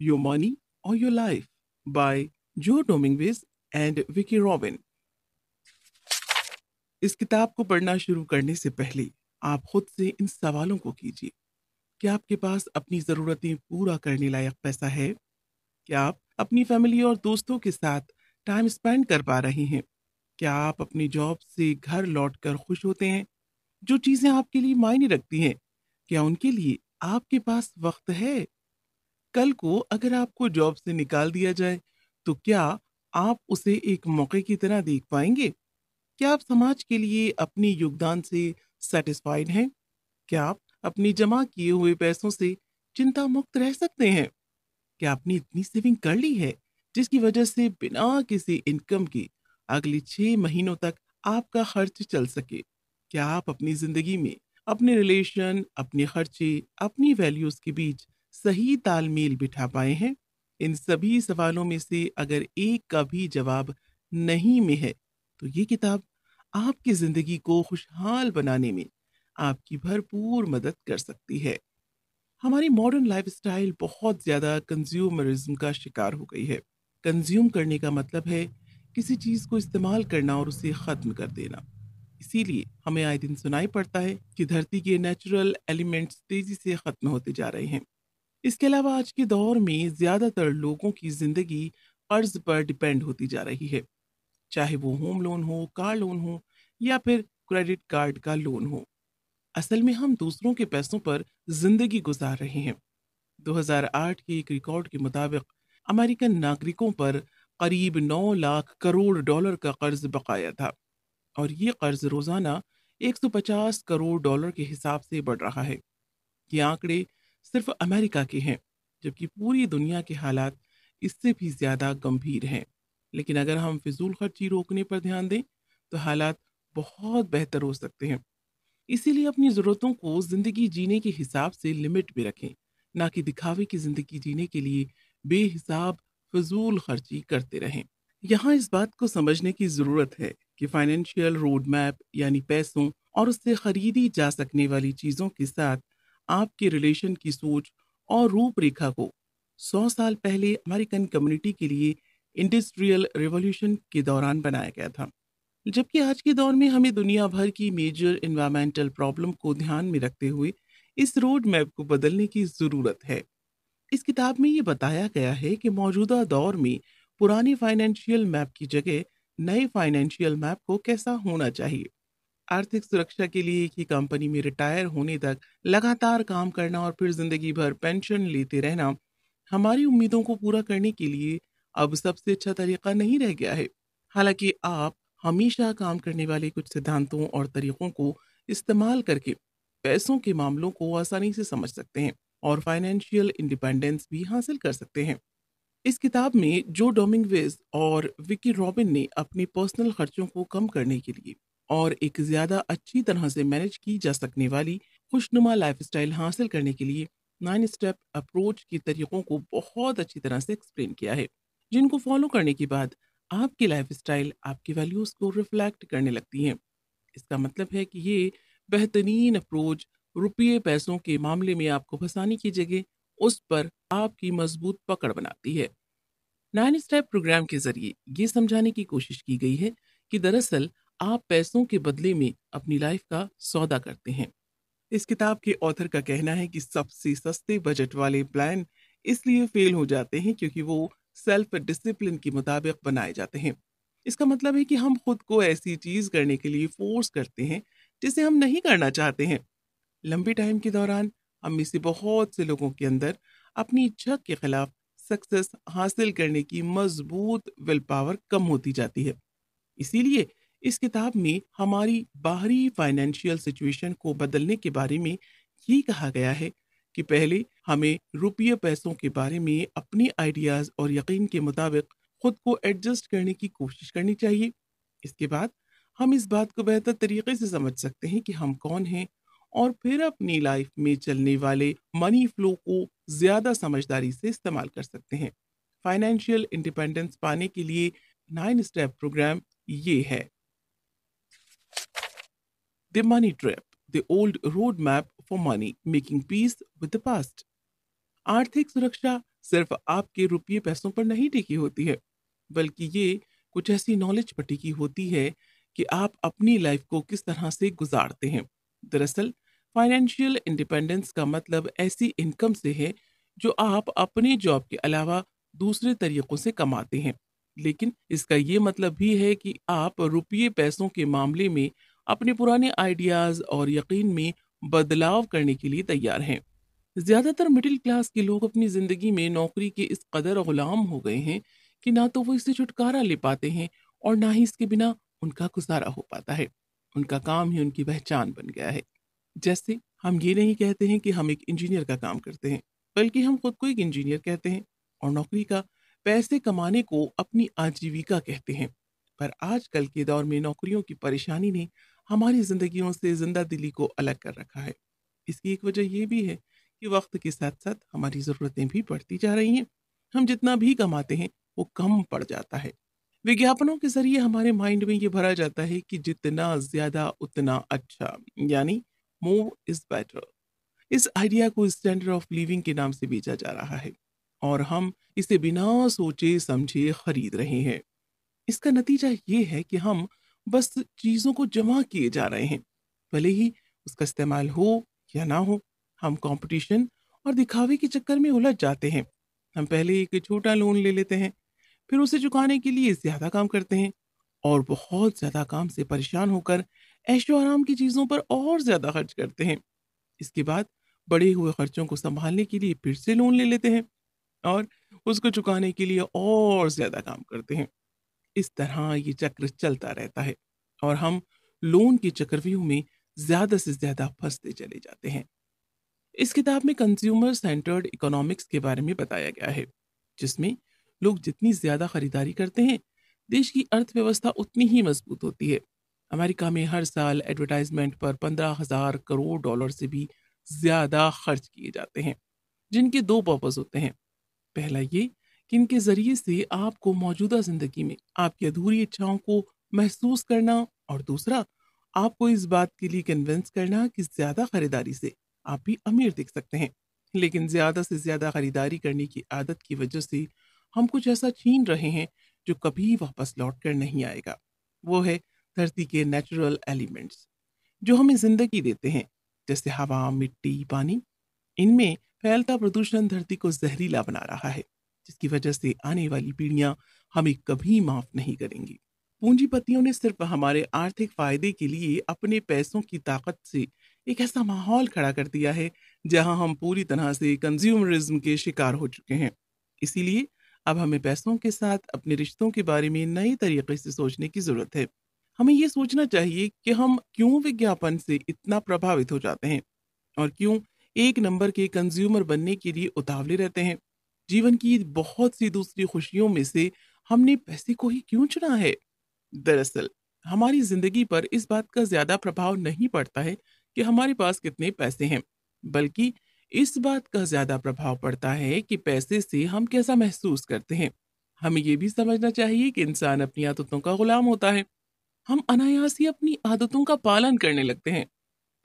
Your Money or Your Life by जो डोमिंगविज and Vicky robin. इस किताब को पढ़ना शुरू करने से पहले आप खुद से इन सवालों को कीजिए। क्या आपके पास अपनी ज़रूरतें पूरा करने लायक पैसा है? क्या आप अपनी फैमिली और दोस्तों के साथ टाइम स्पेंड कर पा रहे हैं? क्या आप अपनी जॉब से घर लौटकर खुश होते हैं? जो चीज़ें आपके लिए मायने रखती हैं, क्या उनके लिए आपके पास वक्त है? कल को अगर आपको जॉब से निकाल दिया जाए, तो क्या आप उसे एक मौके की तरह देख पाएंगे? क्या आप समाज के लिए अपने योगदान से सेटिस्फाइड हैं? क्या आप अपनी जमा किए हुए पैसों से चिंता मुक्त रह सकते हैं? क्या आपने इतनी सेविंग कर ली है जिसकी वजह से बिना किसी इनकम के अगले 6 महीनों तक आपका खर्च चल सके? क्या आप अपनी जिंदगी में अपने रिलेशन, अपने खर्चे, अपनी वैल्यूज के बीच सही तालमेल बिठा पाए हैं? इन सभी सवालों में से अगर एक का भी जवाब नहीं में है, तो ये किताब आपकी जिंदगी को खुशहाल बनाने में आपकी भरपूर मदद कर सकती है। हमारी मॉडर्न लाइफस्टाइल बहुत ज़्यादा कंज्यूमरिज्म का शिकार हो गई है। कंज्यूम करने का मतलब है किसी चीज़ को इस्तेमाल करना और उसे ख़त्म कर देना। इसीलिए हमें आए दिन सुनाई पड़ता है कि धरती के नेचुरल एलिमेंट्स तेज़ी से ख़त्म होते जा रहे हैं। इसके अलावा आज के दौर में ज़्यादातर लोगों की ज़िंदगी कर्ज पर डिपेंड होती जा रही है, चाहे वो होम लोन हो, कार लोन हो या फिर क्रेडिट कार्ड का लोन हो। असल में हम दूसरों के पैसों पर जिंदगी गुजार रहे हैं। 2008 के एक रिकॉर्ड के मुताबिक अमेरिकन नागरिकों पर करीब 9 लाख करोड़ डॉलर का कर्ज बकाया था, और ये कर्ज रोजाना 150 करोड़ डॉलर के हिसाब से बढ़ रहा है। ये आंकड़े सिर्फ अमेरिका के हैं, जबकि पूरी दुनिया के हालात इससे भी ज्यादा गंभीर हैं। लेकिन अगर हम फिजूल खर्ची रोकने पर ध्यान दें, तो हालात बहुत बेहतर हो सकते हैं। इसीलिए अपनी ज़रूरतों को ज़िंदगी जीने के हिसाब से लिमिट में रखें, ना कि दिखावे की ज़िंदगी जीने के लिए बेहिसाब फजूल खर्ची करते रहें। यहाँ इस बात को समझने की ज़रूरत है कि फाइनेंशियल रोड मैप यानी पैसों और उससे खरीदी जा सकने वाली चीज़ों के साथ आपके रिलेशन की सोच और रूपरेखा को 100 साल पहले अमेरिकन कम्युनिटी के लिए इंडस्ट्रियल रिवॉल्यूशन के दौरान बनाया गया था। जबकि आज के दौर में हमें दुनिया भर की मेजर एनवायरमेंटल प्रॉब्लम को ध्यान में रखते हुए इस रोड मैप को बदलने की ज़रूरत है। इस किताब में ये बताया गया है कि मौजूदा दौर में पुराने फाइनेंशियल मैप की जगह नए फाइनेंशियल मैप को कैसा होना चाहिए। आर्थिक सुरक्षा के लिए एक ही कंपनी में रिटायर होने तक लगातार काम करना और फिर जिंदगी भर पेंशन लेते रहना हमारी उम्मीदों को पूरा करने के लिए अब सबसे अच्छा तरीका नहीं रह गया है। हालांकि आप हमेशा काम करने वाले कुछ सिद्धांतों और तरीकों को इस्तेमाल करके पैसों के मामलों को आसानी से समझ सकते हैं और फाइनेंशियल इंडिपेंडेंस भी हासिल कर सकते हैं। इस किताब में जो डोमिंगविज और विकी रॉबिन ने अपने पर्सनल खर्चों को कम करने के लिए और एक ज्यादा अच्छी तरह से मैनेज की जा सकने वाली खुशनुमा लाइफस्टाइल हासिल करने के लिए 9 स्टेप अप्रोच के तरीकों को बहुत अच्छी तरह से एक्सप्लेन किया है, जिनको फॉलो करने के बाद आपकी लाइफस्टाइल आपकी वैल्यूज को रिफ्लेक्ट करने लगती है। इसका मतलब है कि ये बेहतरीन अप्रोच रुपये पैसों के मामले में आपको फंसाने की जगह उस पर आपकी मजबूत पकड़ बनाती है। 9 स्टेप प्रोग्राम के जरिए ये समझाने की कोशिश की गई है कि दरअसल आप पैसों के बदले में अपनी लाइफ का सौदा करते हैं। इस किताब के ऑथर का कहना है कि सबसे सस्ते बजट वाले प्लान इसलिए फेल हो जाते हैं क्योंकि वो सेल्फ डिसिप्लिन के मुताबिक बनाए जाते हैं। इसका मतलब है कि हम खुद को ऐसी चीज करने के लिए फोर्स करते हैं जिसे हम नहीं करना चाहते हैं। लंबे टाइम के दौरान हम में से बहुत से लोगों के अंदर अपनी इच्छा के खिलाफ सक्सेस हासिल करने की मजबूत विल पावर कम होती जाती है। इसीलिए इस किताब में हमारी बाहरी फाइनेंशियल सिचुएशन को बदलने के बारे में ये कहा गया है कि पहले हमें रुपये पैसों के बारे में अपने आइडियाज और यकीन के मुताबिक खुद को एडजस्ट करने की कोशिश करनी चाहिए। इसके बाद हम इस बात को बेहतर तरीके से समझ सकते हैं कि हम कौन हैं, और फिर अपनी लाइफ में चलने वाले मनी फ्लो को ज्यादा समझदारी से इस्तेमाल कर सकते हैं। फाइनेंशियल इंडिपेंडेंस पाने के लिए 9 स्टेप प्रोग्राम ये है: the money trap, the old road map for money, making peace with the past. आर्थिक सुरक्षा सिर्फ आपके रुपये पैसों पर नहीं टिकी होती है, बल्कि ये कुछ ऐसी नॉलेज पर टिकी होती है कि आप अपनी लाइफ को किस तरह से गुजारते हैं। दरअसल फाइनेंशियल इंडिपेंडेंस का मतलब ऐसी इनकम से है जो आप अपने जॉब के अलावा दूसरे तरीकों से कमाते हैं। लेकिन इसका ये मतलब भी है कि आप रुपये पैसों के मामले में अपने पुराने आइडियाज और यकीन में बदलाव करने के लिए तैयार हैं। ज्यादातर मिडिल क्लास के लोग अपनी जिंदगी में नौकरी के इस कदर गुलाम हो गए हैं कि ना तो वो इससे छुटकारा ले पाते हैं और ना ही इसके बिना उनका गुजारा हो पाता है। उनका काम ही उनकी पहचान बन गया है। जैसे हम ये नहीं कहते हैं कि हम एक इंजीनियर का काम करते हैं, बल्कि हम खुद को एक इंजीनियर कहते हैं और नौकरी का पैसे कमाने को अपनी आजीविका कहते हैं। पर आजकल के दौर में नौकरियों की परेशानी ने हमारी जिंदगियों से जिंदा दिली को अलग कर रखा है। इसकी एक वजह यह भी है कि वक्त के साथ साथ हमारी ज़रूरतें भी बढ़ती जा रही हैं। हम जितना भी कमाते हैं वो कम पड़ जाता है। विज्ञापनों के जरिए हमारे माइंड में ये भरा जाता है कि जितना ज्यादा उतना अच्छा, यानी मोर इज बेटर। इस आइडिया को स्टैंडर्ड ऑफ लिविंग के नाम से बेचा जा रहा है और हम इसे बिना सोचे समझे खरीद रहे हैं। इसका नतीजा ये है कि हम बस चीजों को जमा किए जा रहे हैं, भले ही उसका इस्तेमाल हो या ना हो। हम कंपटीशन और दिखावे के चक्कर में उलझ जाते हैं। हम पहले एक छोटा लोन ले लेते हैं, फिर उसे चुकाने के लिए ज्यादा काम करते हैं और बहुत ज्यादा काम से परेशान होकर ऐशो आराम की चीजों पर और ज्यादा खर्च करते हैं। इसके बाद बढ़े हुए खर्चों को संभालने के लिए फिर से लोन ले लेते हैं और उसको चुकाने के लिए और ज्यादा काम करते हैं। इस तरह ये चक्र चलता रहता है और हम लोन के चक्रव्यूह में ज्यादा से ज्यादा फंसते चले जाते हैं। इस किताब में कंज्यूमर सेंटर्ड इकोनॉमिक्स के बारे में बताया गया है, जिसमें लोग जितनी ज्यादा खरीदारी करते हैं, देश की अर्थव्यवस्था उतनी ही मजबूत होती है। अमेरिका में हर साल एडवर्टाइजमेंट पर 15,000 करोड़ डॉलर से भी ज्यादा खर्च किए जाते हैं, जिनके दो पर्पस होते हैं। पहला ये कि इनके जरिए से आपको मौजूदा जिंदगी में आपकी अधूरी इच्छाओं को महसूस करना, और दूसरा आपको इस बात के लिए कन्विंस करना कि ज्यादा खरीदारी से आप भी अमीर दिख सकते हैं। लेकिन ज्यादा से ज्यादा खरीदारी करने की आदत की वजह से हम कुछ ऐसा छीन रहे हैं जो कभी वापस लौट कर नहीं आएगा। वो है धरती के नेचुरल एलिमेंट्स जो हमें जिंदगी देते हैं, जैसे हवा, मिट्टी, पानी। इनमें फैलता प्रदूषण धरती को जहरीला बना रहा है, जिसकी वजह से आने वाली पीढ़ियां हमें कभी माफ नहीं करेंगी। पूंजीपतियों ने सिर्फ हमारे आर्थिक फायदे के लिए अपने पैसों की ताकत से एक ऐसा माहौल खड़ा कर दिया है जहां हम पूरी तरह से कंज्यूमरिज्म के शिकार हो चुके हैं। इसीलिए अब हमें पैसों के साथ अपने रिश्तों के बारे में नए तरीके से सोचने की जरूरत है। हमें ये सोचना चाहिए कि हम क्यों विज्ञापन से इतना प्रभावित हो जाते हैं और क्यों एक नंबर के कंज्यूमर बनने के लिए उतावले रहते हैं। जीवन की बहुत सी दूसरी खुशियों में से हमने पैसे को ही क्यों चुना है? दरअसल हमारी जिंदगी पर इस बात का ज्यादा प्रभाव नहीं पड़ता है कि हमारे पास कितने पैसे हैं, बल्कि इस बात का ज्यादा प्रभाव पड़ता है कि पैसे से हम कैसा महसूस करते हैं। हमें ये भी समझना चाहिए कि इंसान अपनी आदतों का गुलाम होता है। हम अनायास ही अपनी आदतों का पालन करने लगते हैं।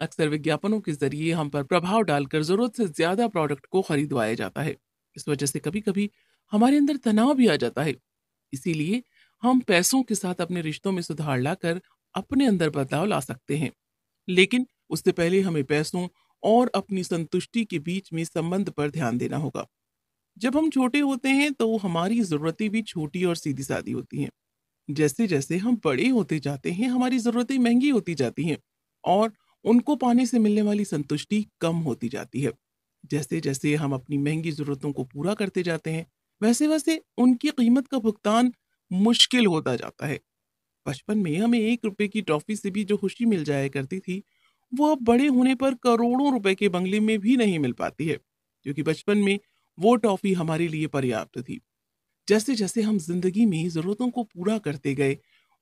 अक्सर विज्ञापनों के जरिए हम पर प्रभाव डालकर जरूरत से ज्यादा प्रोडक्ट को खरीदवाया जाता है। इस वजह से कभी कभी हमारे अंदर तनाव भी आ जाता है। इसीलिए हम पैसों के साथ अपने रिश्तों में सुधार लाकर अपने अंदर बदलाव ला सकते हैं। लेकिन उससे पहले हमें पैसों और अपनी संतुष्टि के बीच में संबंध पर ध्यान देना होगा। जब हम छोटे होते हैं तो हमारी जरूरतें भी छोटी और सीधी सादी होती हैं। जैसे जैसे हम बड़े होते जाते हैं हमारी जरूरतें महंगी होती जाती हैं और उनको पाने से मिलने वाली संतुष्टि कम होती जाती है। जैसे जैसे हम अपनी महंगी जरूरतों को पूरा करते जाते हैं, वैसे वैसे उनकी कीमत का भुगतान मुश्किल होता जाता है। बचपन में हमें 1 रुपए की टॉफी से भी जो खुशी मिल जाया करती थी, वो अब बड़े होने पर करोड़ों रुपए के बंगले में भी नहीं मिल पाती है, क्योंकि बचपन में वो टॉफी हमारे लिए पर्याप्त थी। जैसे जैसे हम जिंदगी में जरूरतों को पूरा करते गए,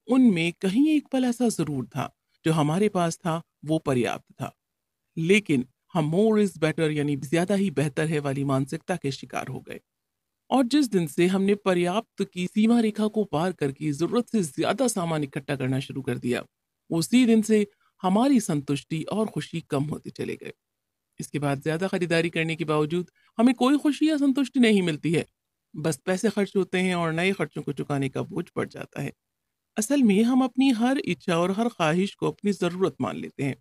उनमें कहीं एक पल ऐसा जरूर था जो हमारे पास था वो पर्याप्त था। लेकिन हम मोर इज बेटर यानी ज्यादा ही बेहतर है वाली मानसिकता के शिकार हो गए, और जिस दिन से हमने पर्याप्त की सीमा रेखा को पार करके जरूरत से ज्यादा सामान इकट्ठा करना शुरू कर दिया, उसी दिन से हमारी संतुष्टि और खुशी कम होते चले गए। इसके बाद ज़्यादा खरीदारी करने के बावजूद हमें कोई खुशी या संतुष्टि नहीं मिलती है। बस पैसे खर्च होते हैं और नए खर्चों को चुकाने का बोझ बढ़ जाता है। असल में हम अपनी हर इच्छा और हर ख्वाहिश को अपनी ज़रूरत मान लेते हैं।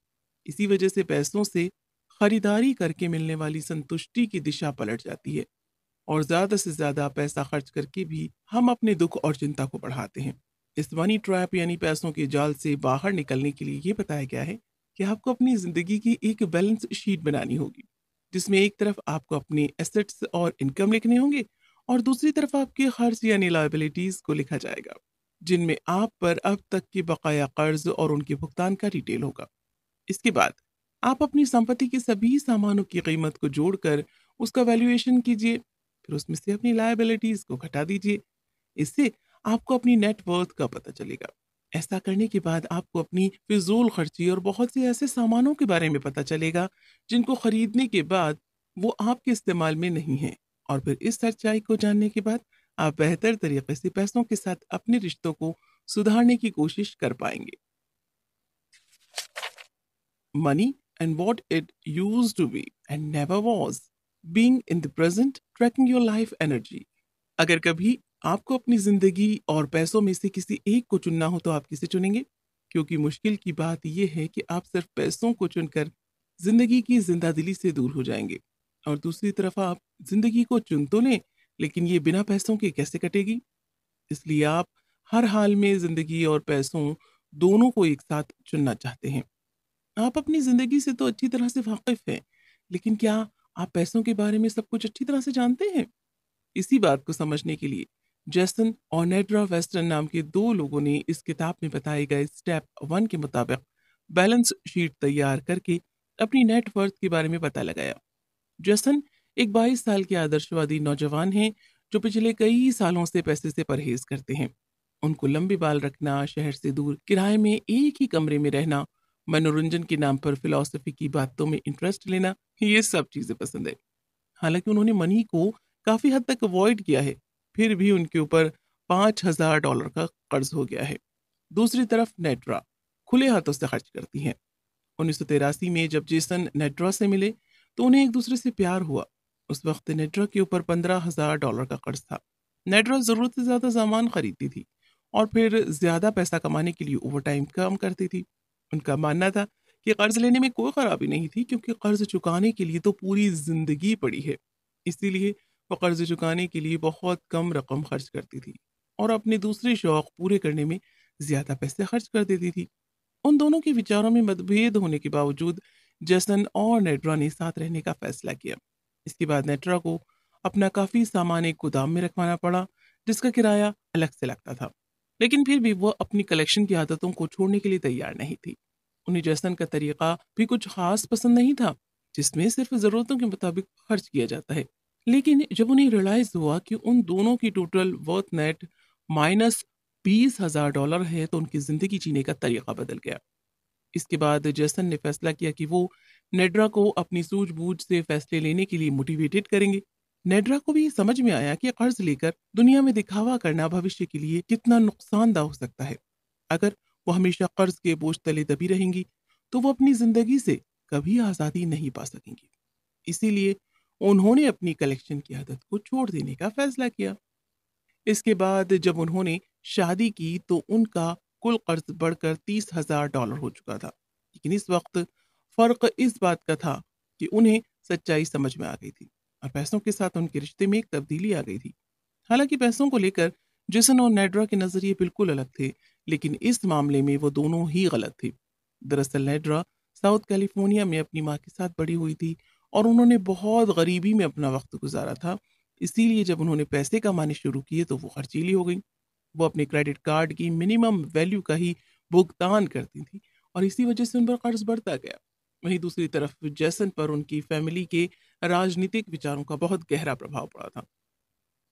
इसी वजह से पैसों से खरीदारी करके मिलने वाली संतुष्टि की दिशा पलट जाती है और ज़्यादा से ज़्यादा पैसा खर्च करके भी हम अपने दुख और चिंता को बढ़ाते हैं। इस मनी ट्रैप यानी पैसों के जाल से बाहर निकलने के लिए ये बताया गया है कि आपको अपनी ज़िंदगी की एक बैलेंस शीट बनानी होगी, जिसमें एक तरफ आपको अपने एसेट्स और इनकम लिखने होंगे और दूसरी तरफ आपके खर्च यानी लायबिलिटीज़ को लिखा जाएगा, जिनमें आप पर अब तक के बकाया कर्ज और उनके भुगतान का डिटेल होगा। इसके बाद आप अपनी संपत्ति के सभी सामानों की कीमत को जोड़कर उसका वैल्यूएशन कीजिए, फिर उसमें से अपनी लायबिलिटीज को घटा दीजिए। इससे आपको अपनी नेट वर्थ का पता चलेगा। ऐसा करने के बाद आपको अपनी फिजूल खर्ची और बहुत से ऐसे सामानों के बारे में पता चलेगा जिनको खरीदने के बाद वो आपके इस्तेमाल में नहीं है। और फिर इस सच्चाई को जानने के बाद आप बेहतर तरीके से पैसों के साथ अपने रिश्तों को सुधारने की कोशिश कर पाएंगे। Money and what it used to be and never was. Being in the present, tracking your life energy. अगर कभी आपको अपनी जिंदगी और पैसों में से किसी एक को चुनना हो तो आप किसे चुनेंगे? क्योंकि मुश्किल की बात यह है कि आप सिर्फ पैसों को चुनकर जिंदगी की जिंदादिली से दूर हो जाएंगे और दूसरी तरफ आप जिंदगी को चुन तो लें, लेकिन ये बिना पैसों के कैसे कटेगी? इसलिए आप हर हाल में जिंदगी और पैसों दोनों को एक साथ चुनना चाहते हैं। आप अपनी ज़िंदगी से तो अच्छी तरह से वाकिफ़ हैं, लेकिन क्या आप पैसों के बारे में सब कुछ अच्छी तरह से जानते हैं? इसी बात को समझने के लिए जेसन और नेड्रा वेस्टन नाम के 2 लोगों ने इस किताब में बताए गए स्टेप 1 के मुताबिक बैलेंस शीट तैयार करके अपनी नेट वर्थ के बारे में पता लगाया। जेसन एक 22 साल के आदर्शवादी नौजवान हैं जो पिछले कई सालों से पैसे से परहेज करते हैं। उनको लंबे बाल रखना, शहर से दूर किराए में एक ही कमरे में रहना, मनोरंजन के नाम पर फिलॉसफी की बातों में इंटरेस्ट लेना, ये सब चीज़ें पसंद है। हालांकि उन्होंने मनी को काफ़ी हद तक अवॉइड किया है, फिर भी उनके ऊपर $5000 का कर्ज हो गया है। दूसरी तरफ नेट्रा खुले हाथों से खर्च करती हैं। 1983 में जब जेसन नेट्रा से मिले तो उन्हें एक दूसरे से प्यार हुआ। उस वक्त नेट्रा के ऊपर $15,000 का कर्ज था। नेट्रा ज़रूरत से ज़्यादा सामान खरीदती थी और फिर ज़्यादा पैसा कमाने के लिए ओवर टाइम काम करती थी। उनका मानना था कि कर्ज लेने में कोई खराबी नहीं थी, क्योंकि कर्ज चुकाने के लिए तो पूरी जिंदगी पड़ी है। इसीलिए वो कर्ज चुकाने के लिए बहुत कम रकम खर्च करती थी और अपने दूसरे शौक पूरे करने में ज्यादा पैसे खर्च कर देती थी। उन दोनों के विचारों में मतभेद होने के बावजूद जसन और नेट्रा ने साथ रहने का फैसला किया। इसके बाद नेट्रा को अपना काफी सामान एक गोदाम में रखवाना पड़ा, जिसका किराया अलग से लगता था। लेकिन फिर भी वो अपनी कलेक्शन की आदतों को छोड़ने के लिए तैयार नहीं थी। उन्हें जैसन का तरीका भी कुछ खास पसंद नहीं था, जिसमें सिर्फ ज़रूरतों के मुताबिक खर्च किया जाता है। लेकिन जब उन्हें रियलाइज़ हुआ कि उन दोनों की टोटल वर्थ नेट -$20,000 है, तो उनकी ज़िंदगी जीने का तरीका बदल गया। इसके बाद जैसन ने फैसला किया कि वो नेड्रा को अपनी सूझबूझ से फैसले लेने के लिए मोटिवेटेड करेंगे। नेड्रा को भी समझ में आया कि कर्ज लेकर दुनिया में दिखावा करना भविष्य के लिए कितना नुकसानदा हो सकता है। अगर वो हमेशा कर्ज के बोझ तले दबी रहेंगी तो वो अपनी जिंदगी से कभी आज़ादी नहीं पा सकेंगी। इसीलिए उन्होंने अपनी कलेक्शन की आदत को छोड़ देने का फैसला किया। इसके बाद जब उन्होंने शादी की तो उनका कुल कर्ज बढ़कर $30,000 हो चुका था। लेकिन इस वक्त फर्क इस बात का था कि उन्हें सच्चाई समझ में आ गई थी और पैसों के साथ उनके रिश्ते में एक तब्दीली आ गई थी। हालांकि पैसों को लेकर जेसन और नेड्रा के नजरिए बिल्कुल अलग थे, लेकिन इस मामले में वो दोनों ही गलत थे। दरअसल नेड्रा साउथ कैलिफोर्निया में अपनी माँ के साथ बड़ी हुई थी और उन्होंने बहुत गरीबी में अपना वक्त गुजारा था। इसीलिए जब उन्होंने पैसे कमाने शुरू किए तो वो खर्चीली हो गई। वो अपने क्रेडिट कार्ड की मिनिमम वैल्यू का ही भुगतान करती थी और इसी वजह से उन पर कर्ज बढ़ता गया। वहीं दूसरी तरफ जैसन पर उनकी फैमिली के राजनीतिक विचारों का बहुत गहरा प्रभाव पड़ा था।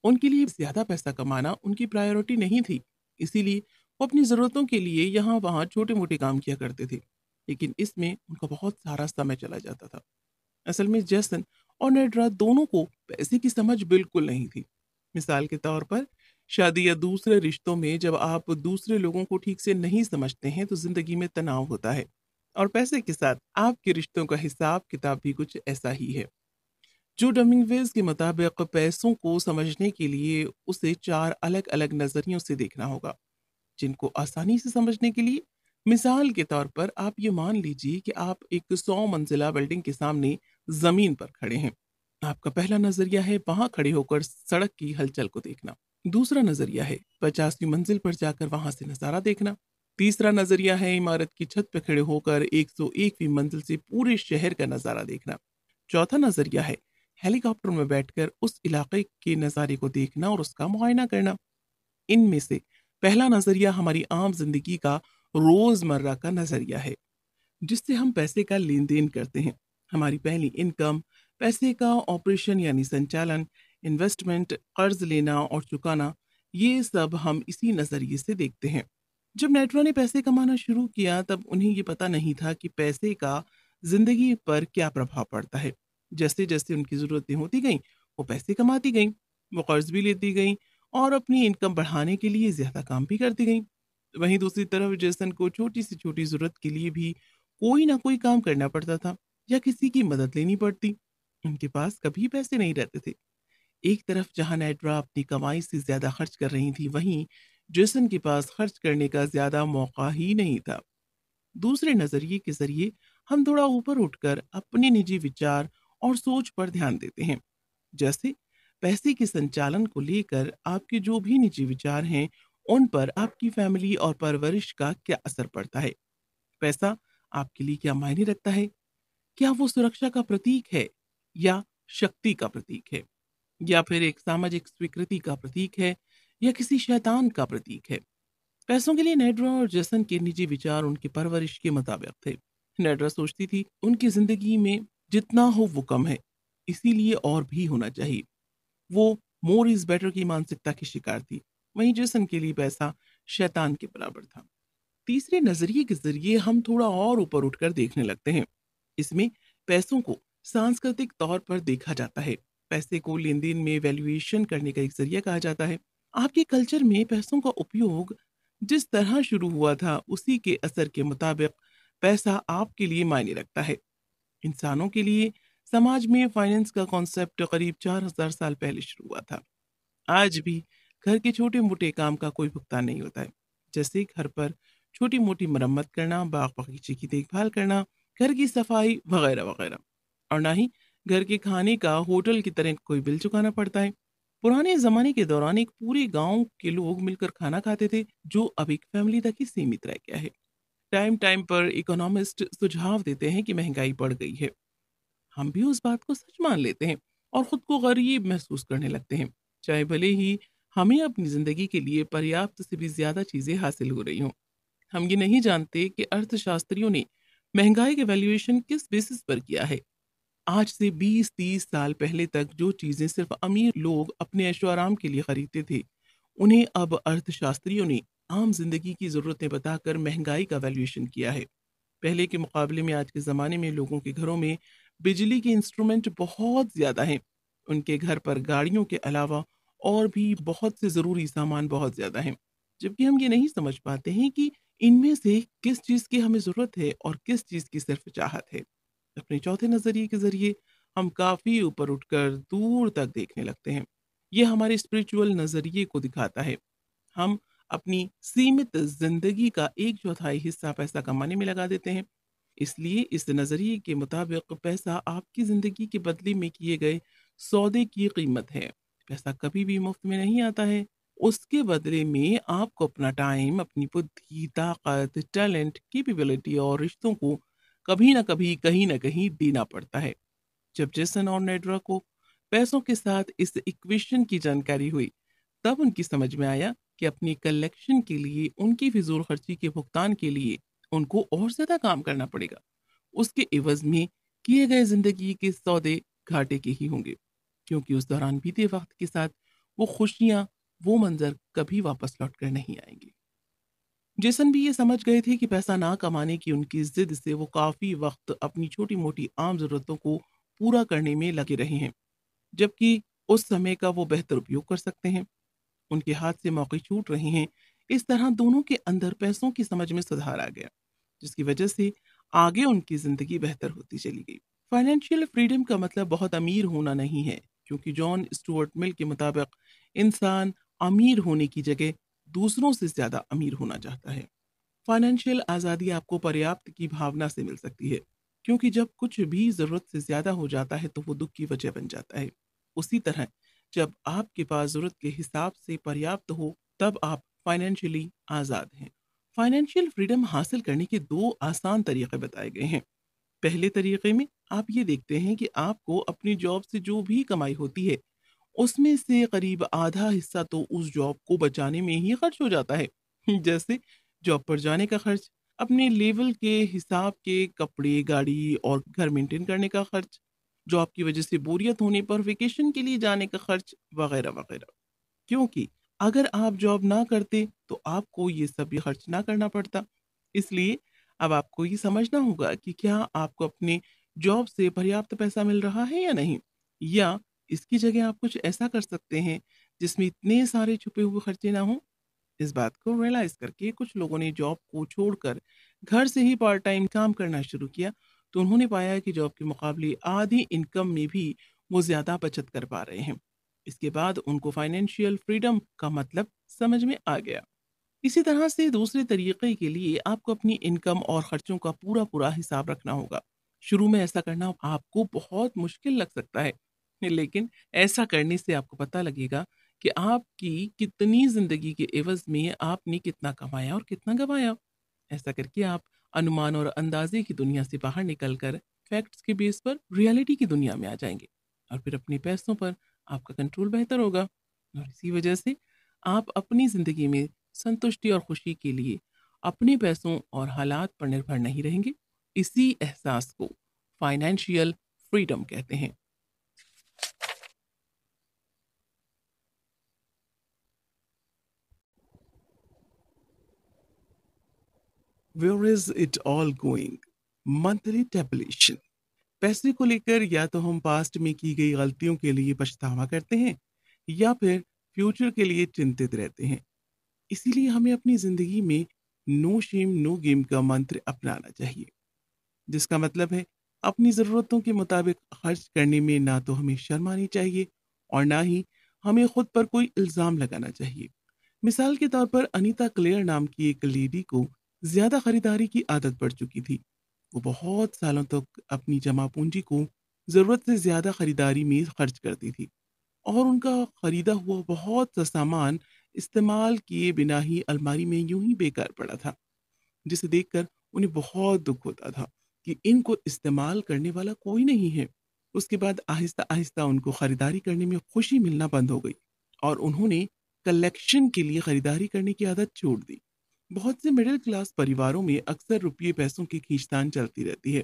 उनके लिए ज्यादा पैसा कमाना उनकी प्रायोरिटी नहीं थी। इसीलिए वो अपनी जरूरतों के लिए यहाँ वहाँ छोटे मोटे काम किया करते थे, लेकिन इसमें उनका बहुत सारा समय चला जाता था। असल में जैसन और नेड्रा दोनों को पैसे की समझ बिल्कुल नहीं थी। मिसाल के तौर पर शादी या दूसरे रिश्तों में जब आप दूसरे लोगों को ठीक से नहीं समझते हैं तो जिंदगी में तनाव होता है। और पैसे के साथ आपके रिश्तों का हिसाब किताब भी कुछ ऐसा ही है। जो डमिंगवेज के मुताबिक पैसों को समझने के लिए उसे 4 अलग-अलग नज़रियों से देखना होगा, जिनको आसानी से समझने के लिए मिसाल के तौर पर आप ये मान लीजिए कि आप एक 100 मंजिला बिल्डिंग के सामने ज़मीन पर खड़े हैं। आपका पहला नज़रिया है वहाँ खड़े होकर सड़क की हलचल को देखना। दूसरा नज़रिया है 50वीं मंजिल पर जाकर वहाँ से नज़ारा देखना। तीसरा नज़रिया है इमारत की छत पर खड़े होकर 101वीं मंजिल से पूरे शहर का नज़ारा देखना। चौथा नज़रिया है हेलीकॉप्टर में बैठकर उस इलाके के नज़ारे को देखना और उसका मुआयना करना। इनमें से पहला नज़रिया हमारी आम जिंदगी का रोज़मर्रा का नज़रिया है, जिससे हम पैसे का लेन-देन करते हैं। हमारी पहली इनकम, पैसे का ऑपरेशन यानी संचालन, इन्वेस्टमेंट, कर्ज लेना और चुकाना, ये सब हम इसी नज़रिए से देखते हैं। जब नेटवर्क ने पैसे कमाना शुरू किया तब उन्हें ये पता नहीं था कि पैसे का ज़िंदगी पर क्या प्रभाव पड़ता है। जैसे-जैसे उनकी ज़रूरतें होती गईं, वो पैसे कमाती गईं, वो कर्ज भी लेती गईं और अपनी इनकम बढ़ाने के लिए ज़्यादा काम भी करती गईं। वहीं दूसरी तरफ जेसन को छोटी से छोटी ज़रूरत के लिए भी कोई ना कोई काम करना पड़ता था या किसी की मदद लेनी पड़ती। उनके पास कभी पैसे नहीं रहते थे। एक तरफ जहां नाइड्रा अपनी कमाई से ज्यादा खर्च कर रही थी, वहीं जेसन के पास खर्च करने का ज्यादा मौका ही नहीं था। दूसरे नजरिए के जरिए हम थोड़ा ऊपर उठकर अपने निजी विचार और सोच पर ध्यान देते हैं। जैसे पैसे के संचालन को लेकर आपके जो भी निजी विचार हैं, उन पर आपकी फैमिली और परवरिश का क्या असर पड़ता है। पैसा आपके लिए क्या मायने रखता है? क्या वो सुरक्षा का प्रतीक है या शक्ति का प्रतीक है, या फिर एक सामाजिक स्वीकृति का प्रतीक है, या किसी शैतान का प्रतीक है? पैसों के लिए नेड्रा और जेसन के निजी विचार उनकी परवरिश के मुताबिक थे। नेड्रा सोचती थी उनकी जिंदगी में जितना हो वो कम है, इसीलिए और भी होना चाहिए। वो मोर इज बेटर की मानसिकता की शिकार थी। वहीं जेसन के लिए पैसा शैतान के बराबर था। तीसरे नजरिए के जरिए हम थोड़ा और ऊपर उठकर देखने लगते हैं। इसमें पैसों को सांस्कृतिक तौर पर देखा जाता है। पैसे को लेन देन में वैल्यूएशन करने का एक जरिया कहा जाता है। आपके कल्चर में पैसों का उपयोग जिस तरह शुरू हुआ था, उसी के असर के मुताबिक पैसा आपके लिए मायने रखता है। इंसानों के लिए समाज में फाइनेंस का कॉन्सेप्ट करीब 4000 साल पहले शुरू हुआ था। आज भी घर के छोटे मोटे काम का कोई भुगतान नहीं होता है, जैसे घर पर छोटी मोटी मरम्मत करना, बाग बगीचे की देखभाल करना, घर की सफाई वगैरह वगैरह। और ना ही घर के खाने का होटल की तरह कोई बिल चुकाना पड़ता है। पुराने जमाने के दौरान एक पूरे गांव के लोग मिलकर खाना खाते थे, जो अब एक फैमिली तक ही सीमित रह गया है। टाइम टाइम पर इकोनॉमिस्ट सुझाव देते हैं कि महंगाई बढ़ गई है। हम भी उस बात को सच मान लेते हैं और खुद को गरीब महसूस करने लगते हैं, चाहे भले ही हमें अपनी जिंदगी के लिए पर्याप्त से भी ज्यादा चीजें हासिल हो रही हों। हम ये नहीं जानते कि अर्थशास्त्रियों ने महंगाई के वैल्यूएशन किस बेसिस पर किया है। आज से 20-30 साल पहले तक जो चीजें सिर्फ अमीर लोग अपने ऐशो आराम के लिए खरीदते थे, उन्हें अब अर्थशास्त्रियों ने आम जिंदगी की जरूरतें बताकर महंगाई का वैल्यूएशन किया है। पहले के मुकाबले में आज के ज़माने में लोगों के घरों में बिजली के इंस्ट्रूमेंट बहुत ज़्यादा हैं। उनके घर पर गाड़ियों के अलावा और भी बहुत से ज़रूरी सामान बहुत ज़्यादा हैं। जबकि हम ये नहीं समझ पाते हैं कि इनमें से किस चीज़ की हमें ज़रूरत है और किस चीज़ की सिर्फ चाहत है। अपने चौथे नज़रिए के ज़रिए हम काफ़ी ऊपर उठकर दूर तक देखने लगते हैं। ये हमारे स्पिरिचुअल नज़रिए को दिखाता है। हम अपनी सीमित जिंदगी का एक चौथाई हिस्सा पैसा कमाने में लगा देते हैं। इसलिए इस नजरिए के मुताबिक पैसा आपकी जिंदगी के बदले में किए गए सौदे की कीमत है। पैसा कभी भी मुफ्त में नहीं आता है। उसके बदले में आपको अपना टाइम, अपनी बुद्धि, ताकत, टैलेंट, कैपेबिलिटी और रिश्तों को कभी ना कभी, कहीं ना कहीं देना पड़ता है। जब जेसन और नेड्रा को पैसों के साथ इस इक्वेशन की जानकारी हुई, तब उनकी समझ में आया कि अपनी कलेक्शन के लिए, उनकी फिजूल खर्ची के भुगतान के लिए उनको और ज्यादा काम करना पड़ेगा। उसके एवज में किए गए जिंदगी के सौदे घाटे के ही होंगे, क्योंकि उस दौरान बीते वक्त के साथ वो खुशियां, वो मंजर कभी वापस लौट कर नहीं आएंगे। जेसन भी ये समझ गए थे कि पैसा ना कमाने की उनकी जिद से वो काफी वक्त अपनी छोटी मोटी आम जरूरतों को पूरा करने में लगे रहे हैं, जबकि उस समय का वो बेहतर उपयोग कर सकते हैं। उनके हाथ से मौके छूट रहे हैं। इस तरह दोनों के अंदर पैसों की समझ में सुधार आ गया, जिसकी वजह से आगे उनकी ज़िंदगी बेहतर होती चली गई। फाइनेंशियल फ्रीडम का मतलब बहुत अमीर होना नहीं है, क्योंकि जॉन स्टुअर्ट मिल के मुताबिक इंसान अमीर होने की जगह दूसरों से ज़्यादा अमीर होना चाहता है। फाइनेंशियल आज़ादी आपको पर्याप्त की भावना से मिल सकती है, क्योंकि जब कुछ भी ज़रूरत से ज़्यादा हो जाता है तो वो दुख की वजह बन जाता है। उसी तरह जब आपके पास ज़रूरत के हिसाब से पर्याप्त हो, तब आप फाइनेंशियली आज़ाद हैं। फाइनेंशियल फ्रीडम हासिल करने के दो आसान तरीके बताए गए हैं। पहले तरीके में आप ये देखते हैं कि आपको अपनी जॉब से जो भी कमाई होती है, उसमें से करीब आधा हिस्सा तो उस जॉब को बचाने में ही खर्च हो जाता है। जैसे जॉब पर जाने का खर्च, अपने लेवल के हिसाब के कपड़े, गाड़ी और घर मेंटेन करने का खर्च, जॉब की वजह से बोरियत होने पर वेकेशन के लिए जाने का खर्च, वगैरह वगैरह। क्योंकि अगर आप जॉब ना करते तो आपको ये सब भी खर्च ना करना पड़ता। इसलिए अब आपको ये समझना होगा कि क्या आपको अपने जॉब से पर्याप्त पैसा मिल रहा है या नहीं, या इसकी जगह आप कुछ ऐसा कर सकते हैं जिसमें इतने सारे छुपे हुए खर्चे ना हों। इस बात को रियलाइज करके कुछ लोगों ने जॉब को छोड़कर घर से ही पार्ट टाइम काम करना शुरू किया, तो उन्होंने पाया कि जॉब के मुकाबले आधी इनकम में भी वो ज़्यादा बचत कर पा रहे हैं। इसके बाद उनको फाइनेंशियल फ्रीडम का मतलब समझ में आ गया। इसी तरह से दूसरे तरीके के लिए आपको अपनी इनकम और खर्चों का पूरा पूरा हिसाब रखना होगा। शुरू में ऐसा करना आपको बहुत मुश्किल लग सकता है, लेकिन ऐसा करने से आपको पता लगेगा कि आपकी कितनी जिंदगी के एवज में आपने कितना कमाया और कितना गंवाया। ऐसा करके आप अनुमान और अंदाजे की दुनिया से बाहर निकलकर फैक्ट्स के बेस पर रियलिटी की दुनिया में आ जाएंगे, और फिर अपने पैसों पर आपका कंट्रोल बेहतर होगा। और इसी वजह से आप अपनी ज़िंदगी में संतुष्टि और खुशी के लिए अपने पैसों और हालात पर निर्भर नहीं रहेंगे। इसी एहसास को फाइनेंशियल फ्रीडम कहते हैं। Where is it all going? Monthly tabulation. पैसे को लेकर या तो हम पास्ट में की गई गलतियों के लिए पछतावा करते हैं, या फिर फ्यूचर के लिए चिंतित रहते हैं। इसीलिए हमें अपनी जिंदगी में नो शेम नो गेम का मंत्र अपनाना चाहिए, जिसका मतलब है अपनी ज़रूरतों के मुताबिक खर्च करने में ना तो हमें शर्म आनी चाहिए और ना ही हमें खुद पर कोई इल्ज़ाम लगाना चाहिए। मिसाल के तौर पर अनीता क्लेयर नाम की एक लेडी को ज़्यादा खरीदारी की आदत पड़ चुकी थी। वो बहुत सालों तक अपनी जमा पूंजी को ज़रूरत से ज़्यादा खरीदारी में खर्च करती थी, और उनका खरीदा हुआ बहुत सा सामान इस्तेमाल किए बिना ही अलमारी में यूं ही बेकार पड़ा था, जिसे देखकर उन्हें बहुत दुख होता था कि इनको इस्तेमाल करने वाला कोई नहीं है। उसके बाद आहिस्ता आहिस्ता उनको खरीदारी करने में खुशी मिलना बंद हो गई, और उन्होंने कलेक्शन के लिए खरीदारी करने की आदत छोड़ दी। बहुत से मिडिल क्लास परिवारों में अक्सर रुपये पैसों की खींचतान चलती रहती है,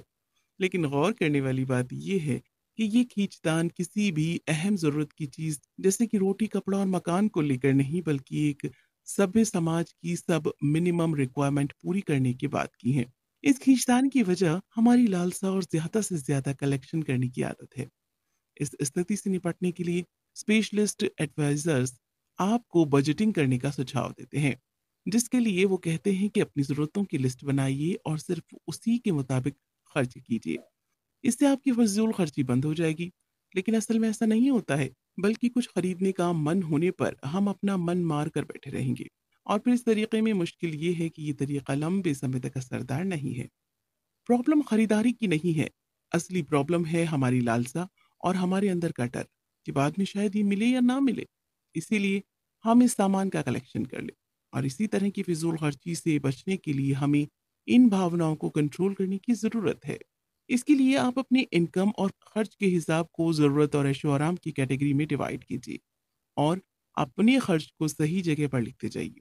लेकिन गौर करने वाली बात यह है कि ये खींचतान किसी भी अहम जरूरत की चीज जैसे कि रोटी, कपड़ा और मकान को लेकर नहीं, बल्कि एक सभ्य समाज की सब मिनिमम रिक्वायरमेंट पूरी करने की बात की है। इस खींचतान की वजह हमारी लालसा और ज्यादा से ज्यादा कलेक्शन करने की आदत है। इस स्थिति से निपटने के लिए स्पेशलिस्ट एडवाइजर्स आपको बजटिंग करने का सुझाव देते हैं, जिसके लिए वो कहते हैं कि अपनी ज़रूरतों की लिस्ट बनाइए और सिर्फ उसी के मुताबिक खर्च कीजिए। इससे आपकी फजूल खर्ची बंद हो जाएगी। लेकिन असल में ऐसा नहीं होता है, बल्कि कुछ खरीदने का मन होने पर हम अपना मन मार कर बैठे रहेंगे। और फिर इस तरीके में मुश्किल ये है कि ये तरीका लंबे समय तक असरदार नहीं है। प्रॉब्लम खरीदारी की नहीं है, असली प्रॉब्लम है हमारी लालसा और हमारे अंदर का डर कि बाद में शायद ये मिले या ना मिले। इसीलिए हम इस सामान का कलेक्शन कर ले, और इसी तरह की फिजूल खर्ची से बचने के लिए हमें इन भावनाओं को कंट्रोल करने की ज़रूरत है। इसके लिए आप अपने इनकम और खर्च के हिसाब को ज़रूरत और ऐशो आराम की कैटेगरी में डिवाइड कीजिए, और अपने खर्च को सही जगह पर लिखते जाइए।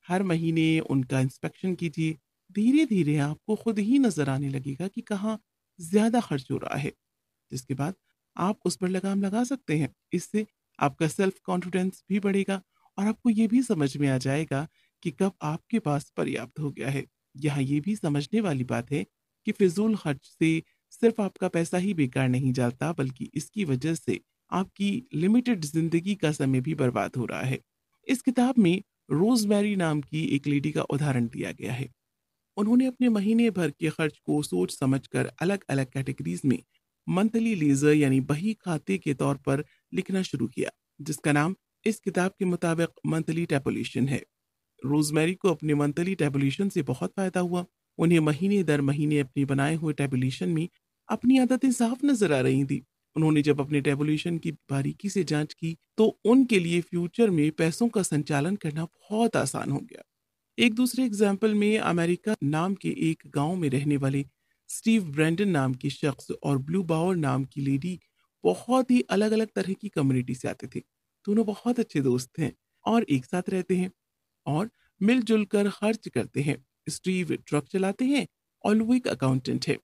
हर महीने उनका इंस्पेक्शन कीजिए। धीरे धीरे आपको खुद ही नजर आने लगेगा कि कहाँ ज्यादा खर्च हो रहा है, जिसके बाद आप उस पर लगाम लगा सकते हैं। इससे आपका सेल्फ कॉन्फिडेंस भी बढ़ेगा, और आपको ये भी समझ में आ जाएगा कि कब आपके पास पर्याप्त हो गया है। यहाँ ये भी समझने वाली बात है कि फिजूल खर्च से सिर्फ आपका पैसा ही बेकार नहीं जाता, बल्कि इसकी वजह से आपकी लिमिटेड जिंदगी का समय भी बर्बाद हो रहा है। इस किताब में रोजमेरी नाम की एक लेडी का उदाहरण दिया गया है। उन्होंने अपने महीने भर के खर्च को सोच समझकर अलग अलग कैटेगरीज में मंथली लीजर यानी बही खाते के तौर पर लिखना शुरू किया, जिसका नाम इस किताब के मुताबिक मंथली टैबुलेशन है। रोजमेरी को अपने मंथली टैबुलेशन से बहुत फायदा हुआ। उन्हें महीने दर महीने अपने बनाए हुए टैबुलेशन में अपनी आदतें साफ नजर आ रही थी। उन्होंने जब अपने टैबुलेशन की बारीकी से जांच की तो उनके लिए फ्यूचर में पैसों का संचालन करना बहुत आसान हो गया। एक दूसरे एग्जाम्पल में अमेरिका नाम के एक गांव में रहने वाले स्टीव ब्रैंडन नाम के शख्स और ब्लू बावर नाम की लेडी बहुत ही अलग अलग तरह की कम्युनिटी से आते थे। दोनों बहुत अच्छे दोस्त हैं और एक साथ रहते हैं और मिलजुल कर खर्च करते हैं। स्टीव ट्रक चलाते हैं और लुइक अकाउंटेंट है।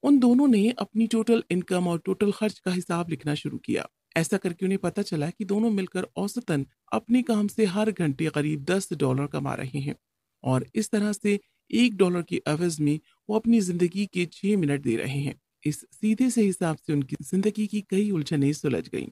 उन दोनों ने अपनी टोटल इनकम और टोटल खर्च का हिसाब लिखना शुरू किया। ऐसा करके उन्हें पता चला कि दोनों मिलकर औसतन अपने काम से हर घंटे करीब $10 कमा रहे हैं और इस तरह से $1 की एवज में वो अपनी जिंदगी के 6 मिनट दे रहे हैं। इस सीधे से हिसाब से उनकी जिंदगी की कई उलझनें सुलझ गईं।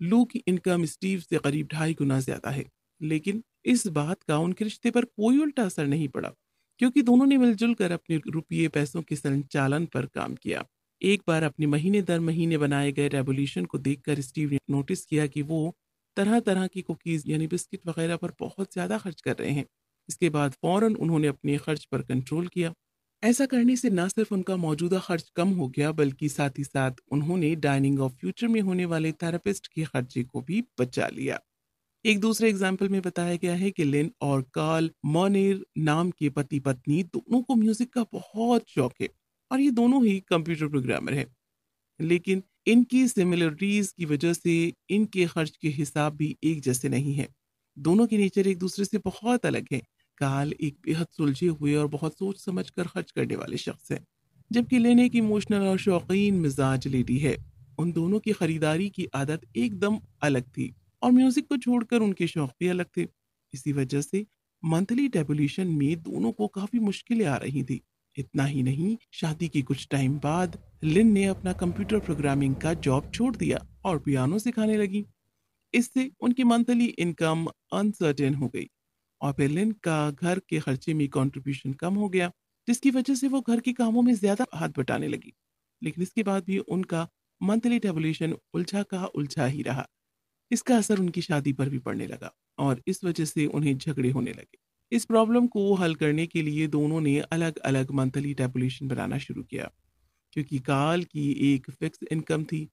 लू की इनकम स्टीव से करीब 2.5 गुना ज्यादा है, लेकिन इस बात का उनके रिश्ते पर कोई उल्टा असर नहीं पड़ा, क्योंकि दोनों ने मिलजुल कर अपने रुपये पैसों के संचालन पर काम किया। एक बार अपने महीने दर महीने बनाए गए रेवोल्यूशन को देखकर स्टीव ने नोटिस किया कि वो तरह तरह की कुकीज यानी बिस्किट वगैरह पर बहुत ज्यादा खर्च कर रहे हैं। इसके बाद फौरन उन्होंने अपने खर्च पर कंट्रोल किया। ऐसा करने से न सिर्फ उनका मौजूदा खर्च कम हो गया, बल्कि साथ ही साथ उन्होंने डाइनिंग ऑफ फ्यूचर में होने वाले थेरेपिस्ट के खर्चे को भी बचा लिया। एक दूसरे एग्जाम्पल में बताया गया है कि लिन और कार्ल मॉनेर नाम के पति पत्नी दोनों को म्यूजिक का बहुत शौक है और ये दोनों ही कंप्यूटर प्रोग्रामर हैं। लेकिन इनकी सिमिलरिटीज की वजह से इनके खर्च के हिसाब भी एक जैसे नहीं है। दोनों के नेचर एक दूसरे से बहुत अलग है। काल एक बेहद सुलझे हुए और बहुत सोच समझ कर खर्च करने वाले शख्स है, जबकि लेन एक इमोशनल और शौकीन मिजाज लेडी है। उन दोनों की खरीदारी की आदत एकदम अलग थी और म्यूजिक को छोड़कर उनके शौक भी अलग थे। इसी वजह से मंथली टेबुलेशन में दोनों को काफी मुश्किलें आ रही थी। इतना ही नहीं, शादी के कुछ टाइम बाद लिन ने अपना कंप्यूटर प्रोग्रामिंग का जॉब छोड़ दिया और पियानो सिखाने लगी। इससे उनकी मंथली इनकम अनसर्टेन हो गई और फिर लिन का घर के खर्चे में कंट्रीब्यूशन कम हो गया, जिसकी वजह से वो घर के कामों में ज्यादा हाथ बटाने लगी। लेकिन इसके बाद भी उनका मंथली टेबुलेशन उलझा का उलझा ही रहा। इसका असर उनकी शादी पर भी पड़ने लगा और इस वजह से उन्हें झगड़े होने लगे। इस प्रॉब्लम को हल करने के लिए दोनों ने अलग अलग मंथली टेबुलेशन बनाना शुरू किया। क्योंकि काल की एक फिक्स इनकम थी,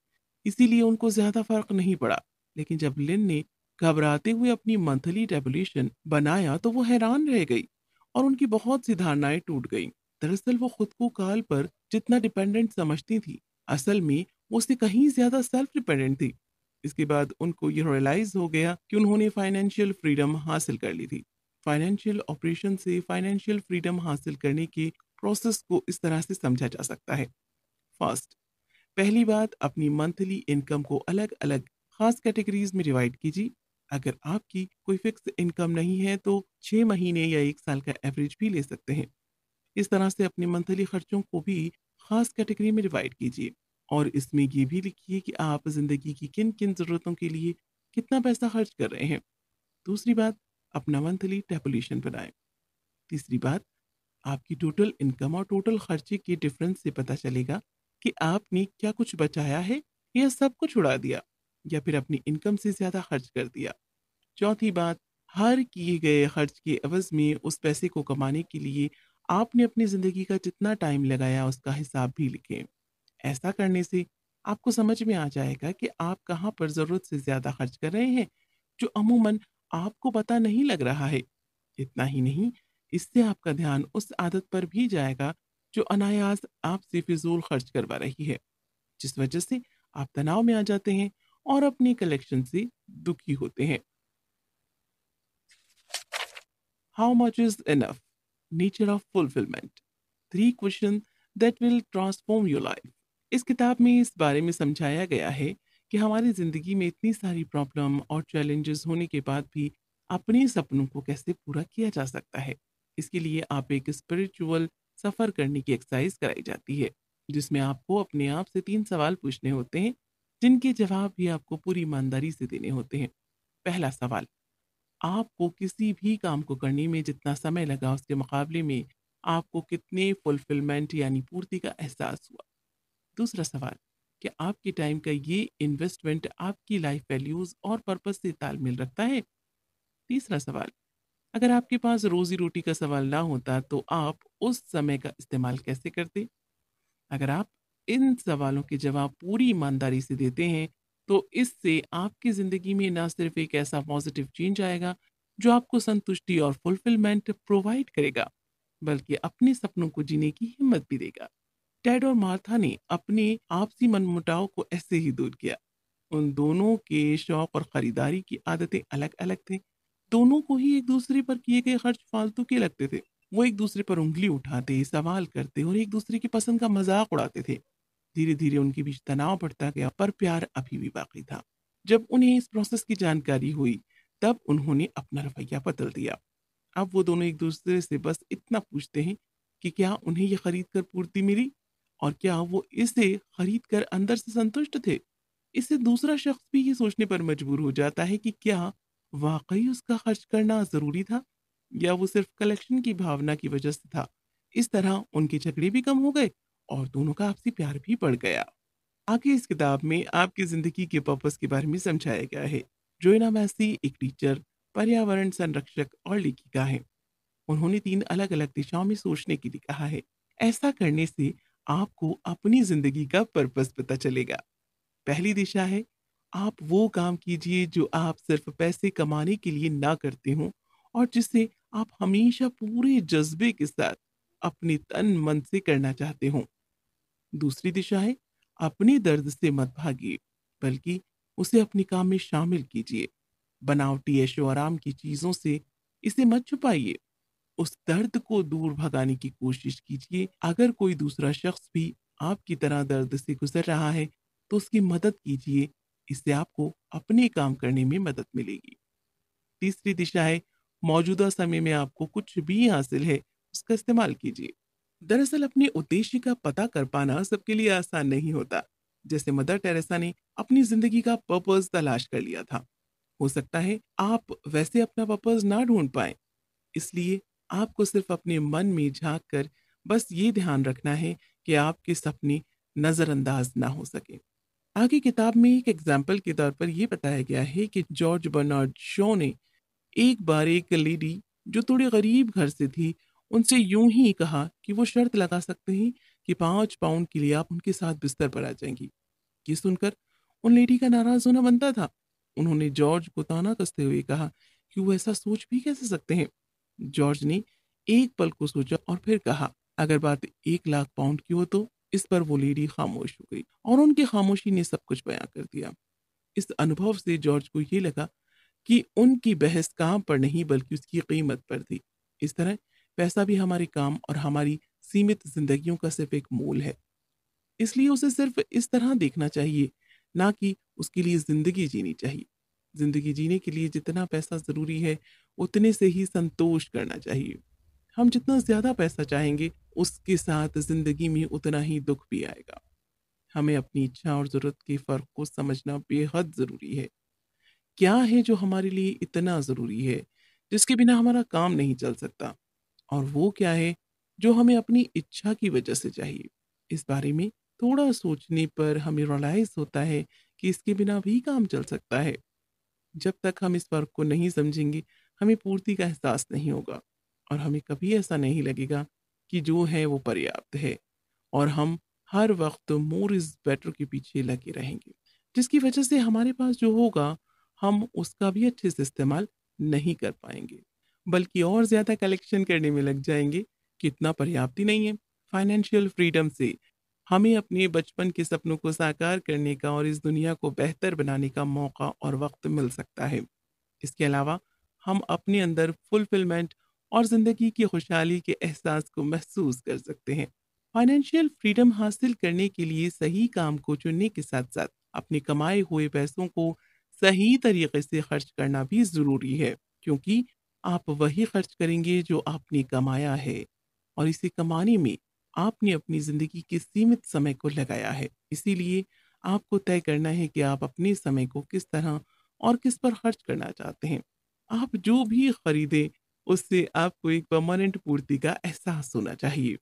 इसीलिए उनको ज्यादा फर्क नहीं पड़ा। लेकिन जब लिन ने घबराते हुए अपनी मंथली टेबुलेशन बनाया तो वो हैरान रह गई और उनकी बहुत सी धारणाएं टूट गईं। दरअसल वो खुद को काल पर जितना डिपेंडेंट समझती थी, असल में वो उससे कहीं ज्यादा सेल्फ डिपेंडेंट थी। इसके बाद उनको ये रियलाइज हो गया कि उन्होंने फाइनेंशियल फ्रीडम हासिल कर ली थी। फाइनेंशियल ऑपरेशन से फाइनेंशियल फ्रीडम हासिल करने के प्रोसेस को इस तरह से समझा जा सकता है। फर्स्ट, पहली बात, अपनी मंथली इनकम को अलग अलग खास कैटेगरीज में डिवाइड कीजिए। अगर आपकी कोई फिक्स इनकम नहीं है तो 6 महीने या 1 साल का एवरेज भी ले सकते हैं। इस तरह से अपने मंथली खर्चों को भी खास कैटेगरी में डिवाइड कीजिए और इसमें ये भी लिखिए कि आप जिंदगी की किन किन जरूरतों के लिए कितना पैसा खर्च कर रहे हैं। दूसरी बात, अपना मंथली टेबुलेशन बनाएं। तीसरी बात, आपकी टोटल इनकम और टोटल खर्चे के डिफरेंस से पता चलेगा कि आपने क्या कुछ बचाया है या सब कुछ उड़ा दिया या फिर अपनी इनकम से ज्यादा खर्च कर दिया। चौथी बात, हर किए गए खर्च के एवज में उस पैसे को कमाने के लिए आपने अपनी जिंदगी का जितना टाइम लगाया उसका हिसाब भी लिखें। ऐसा करने से आपको समझ में आ जाएगा कि आप कहाँ पर जरूरत से ज्यादा खर्च कर रहे हैं, जो अमूमन आपको पता नहीं लग रहा है। इतना ही नहीं, इससे आपका ध्यान उस आदत पर भी जाएगा जो अनायास आपसे फिजूल खर्च करवा रही है, जिस वजह से आप तनाव में आ जाते हैं और अपनी कलेक्शन से दुखी होते हैं। How much is enough, nature of fulfilment, 3 question that will transform your life. इस किताब में इस बारे में समझाया गया है कि हमारी जिंदगी में इतनी सारी प्रॉब्लम और चैलेंजेस होने के बाद भी अपने सपनों को कैसे पूरा किया जा सकता है। इसके लिए आप एक स्पिरिचुअल सफर करने की एक्सरसाइज कराई जाती है, जिसमें आपको अपने आप से 3 सवाल पूछने होते हैं, जिनके जवाब भी आपको पूरी ईमानदारी से देने होते हैं। पहला सवाल, आपको किसी भी काम को करने में जितना समय लगा उसके मुकाबले में आपको कितने फुलफिलमेंट यानी पूर्ति का एहसास हुआ? दूसरा सवाल, क्या आपके टाइम का ये इन्वेस्टमेंट आपकी लाइफ वैल्यूज़ और पर्पस से तालमेल रखता है? तीसरा सवाल, अगर आपके पास रोज़ी-रोटी का सवाल ना होता तो आप उस समय का इस्तेमाल कैसे करते? अगर आप इन सवालों के जवाब पूरी ईमानदारी से देते हैं, तो इससे आपकी ज़िंदगी में ना सिर्फ एक ऐसा पॉजिटिव चेंज आएगा, जो आपको संतुष्टि और फुलफिलमेंट प्रोवाइड करेगा, बल्कि अपने सपनों को जीने की हिम्मत भी देगा। टेड और मार्था ने अपने आपसी मनमुटाव को ऐसे ही दूर किया। उन दोनों के शौक और खरीदारी की आदतें अलग-अलग थे। दोनों को ही एक दूसरे पर किए गए खर्च फालतू के लगते थे। वो एक दूसरे पर उँगली उठाते, सवाल करते और एक दूसरे की पसंद का मज़ाक उड़ाते थे। धीरे-धीरे उनके बीच तनाव बढ़ता गया, पर प्यार अभी भी बाकी था। जब उन्हें इस प्रोसेस की जानकारी हुई, तब उन्होंने अपना रवैया बदल दिया। अब वो दोनों एक दूसरे से बस इतना पूछते हैं कि क्या उन्हें ये खरीद कर पूर्ति मिली और क्या वो इसे खरीद कर अंदर से संतुष्ट थे। इससे दूसरा शख्स भी ये सोचने पर मजबूर हो जाता है कि क्या वाकई उसका खर्च करना जरूरी था या वो सिर्फ कलेक्शन की भावना की वजह से था। इस तरह उनके झगड़े भी कम हो गए और दोनों का आपसी प्यार भी बढ़ गया। आगे इस किताब में आपकी जिंदगी के पर्पस के बारे में समझाया गया है। जोएना मैसी एक टीचर, पर्यावरण संरक्षक और लेखिका है। उन्होंने 3 अलग-अलग दिशाओं में सोचने के लिए कहा है। ऐसा करने से आपको अपनी ज़िंदगी का पर्पस पता चलेगा। पहली दिशा है, आप वो काम कीजिए जो आप सिर्फ़ पैसे कमाने के लिए ना करते हों और जिसे आप हमेशा पूरे जज़्बे के साथ अपने तन-मन से करना चाहते हों। दूसरी दिशा है, अपने दर्द से मत भागिए, बल्कि उसे अपने काम में शामिल कीजिए। बनावटी ऐशो-आराम की चीज़ों से इसे मत छुपाइए। उस दर्द को दूर भगाने की कोशिश कीजिए। अगर कोई दूसरा शख्स भी आपकी तरह दर्द से गुजर रहा है, तो उसकी मदद कीजिए। इससे आपको अपने काम करने में मदद मिलेगी। तीसरी दिशा है, मौजूदा समय में आपको कुछ भी हासिल है, उसका इस्तेमाल कीजिए। दरअसल अपने उद्देश्य का पता कर पाना सबके लिए आसान नहीं होता। जैसे मदर टेरेसा ने अपनी जिंदगी का पर्पस तलाश कर लिया था। हो सकता है आप वैसे अपना पर्पस ना ढूंढ पाए। इसलिए आपको सिर्फ अपने मन में झांक कर बस ये ध्यान रखना है कि आपके सपने नज़रअंदाज ना हो सके। आगे किताब में एक एग्जाम्पल के तौर पर यह बताया गया है कि जॉर्ज बर्नार्ड शॉ ने एक बार एक लेडी जो थोड़ी गरीब घर से थी, उनसे यूं ही कहा कि वो शर्त लगा सकते हैं कि 5 पाउंड के लिए आप उनके साथ बिस्तर पर आ जाएंगी। ये सुनकर उन लेडी का नाराज होना बनता था। उन्होंने जॉर्ज को ताना कसते हुए कहा कि वो ऐसा सोच भी कैसे सकते हैं। जॉर्ज ने एक पल को सोचा और फिर कहा, अगर बात 1 लाख पाउंड की हो तो। इस पर वो लेडी खामोश हो गई और उनकी खामोशी ने सब कुछ बयां कर दिया। इस अनुभव से जॉर्ज को ये लगा कि उनकी बहस काम पर नहीं बल्कि उसकी कीमत पर थी। इस तरह पैसा भी हमारे काम और हमारी सीमित जिंदगियों का सिर्फ एक मूल है। इसलिए उसे सिर्फ इस तरह देखना चाहिए, ना कि उसके लिए ज़िंदगी जीनी चाहिए। ज़िंदगी जीने के लिए जितना पैसा ज़रूरी है, उतने से ही संतोष करना चाहिए। हम जितना ज़्यादा पैसा चाहेंगे, उसके साथ ज़िंदगी में उतना ही दुःख भी आएगा। हमें अपनी इच्छा और ज़रूरत के फ़र्क को समझना बेहद ज़रूरी है। क्या है जो हमारे लिए इतना ज़रूरी है, जिसके बिना हमारा काम नहीं चल सकता? और वो क्या है जो हमें अपनी इच्छा की वजह से चाहिए? इस बारे में थोड़ा सोचने पर हमें रियलाइज़ होता है कि इसके बिना भी काम चल सकता है। जब तक हम इस फ़र्क को नहीं समझेंगे, हमें पूर्ति का एहसास नहीं होगा और हमें कभी ऐसा नहीं लगेगा कि जो है वो पर्याप्त है और हम हर वक़्त मोर इज़ बेटर के पीछे लगे रहेंगे। जिसकी वजह से हमारे पास जो होगा, हम उसका भी अच्छे से इस्तेमाल नहीं कर पाएँगे, बल्कि और ज़्यादा कलेक्शन करने में लग जाएँगे, कि इतना पर्याप्त ही नहीं है। फाइनेंशियल फ्रीडम से हमें अपने बचपन के सपनों को साकार करने का और इस दुनिया को बेहतर बनाने का मौका और वक़्त मिल सकता है। इसके अलावा हम अपने अंदर फुलफिलमेंट और ज़िंदगी की खुशहाली के एहसास को महसूस कर सकते हैं। फाइनेंशियल फ्रीडम हासिल करने के लिए सही काम को चुनने के साथ-साथ अपने कमाए हुए पैसों को सही तरीके से खर्च करना भी ज़रूरी है, क्योंकि आप वही खर्च करेंगे जो आपने कमाया है और इसे कमाने में आपने अपनी ज़िंदगी के सीमित समय को लगाया है। इसीलिए आपको तय करना है कि आप अपने समय को किस तरह और किस पर खर्च करना चाहते हैं। आप जो भी खरीदें, उससे आपको एक परमानेंट पूर्ति का एहसास होना चाहिए।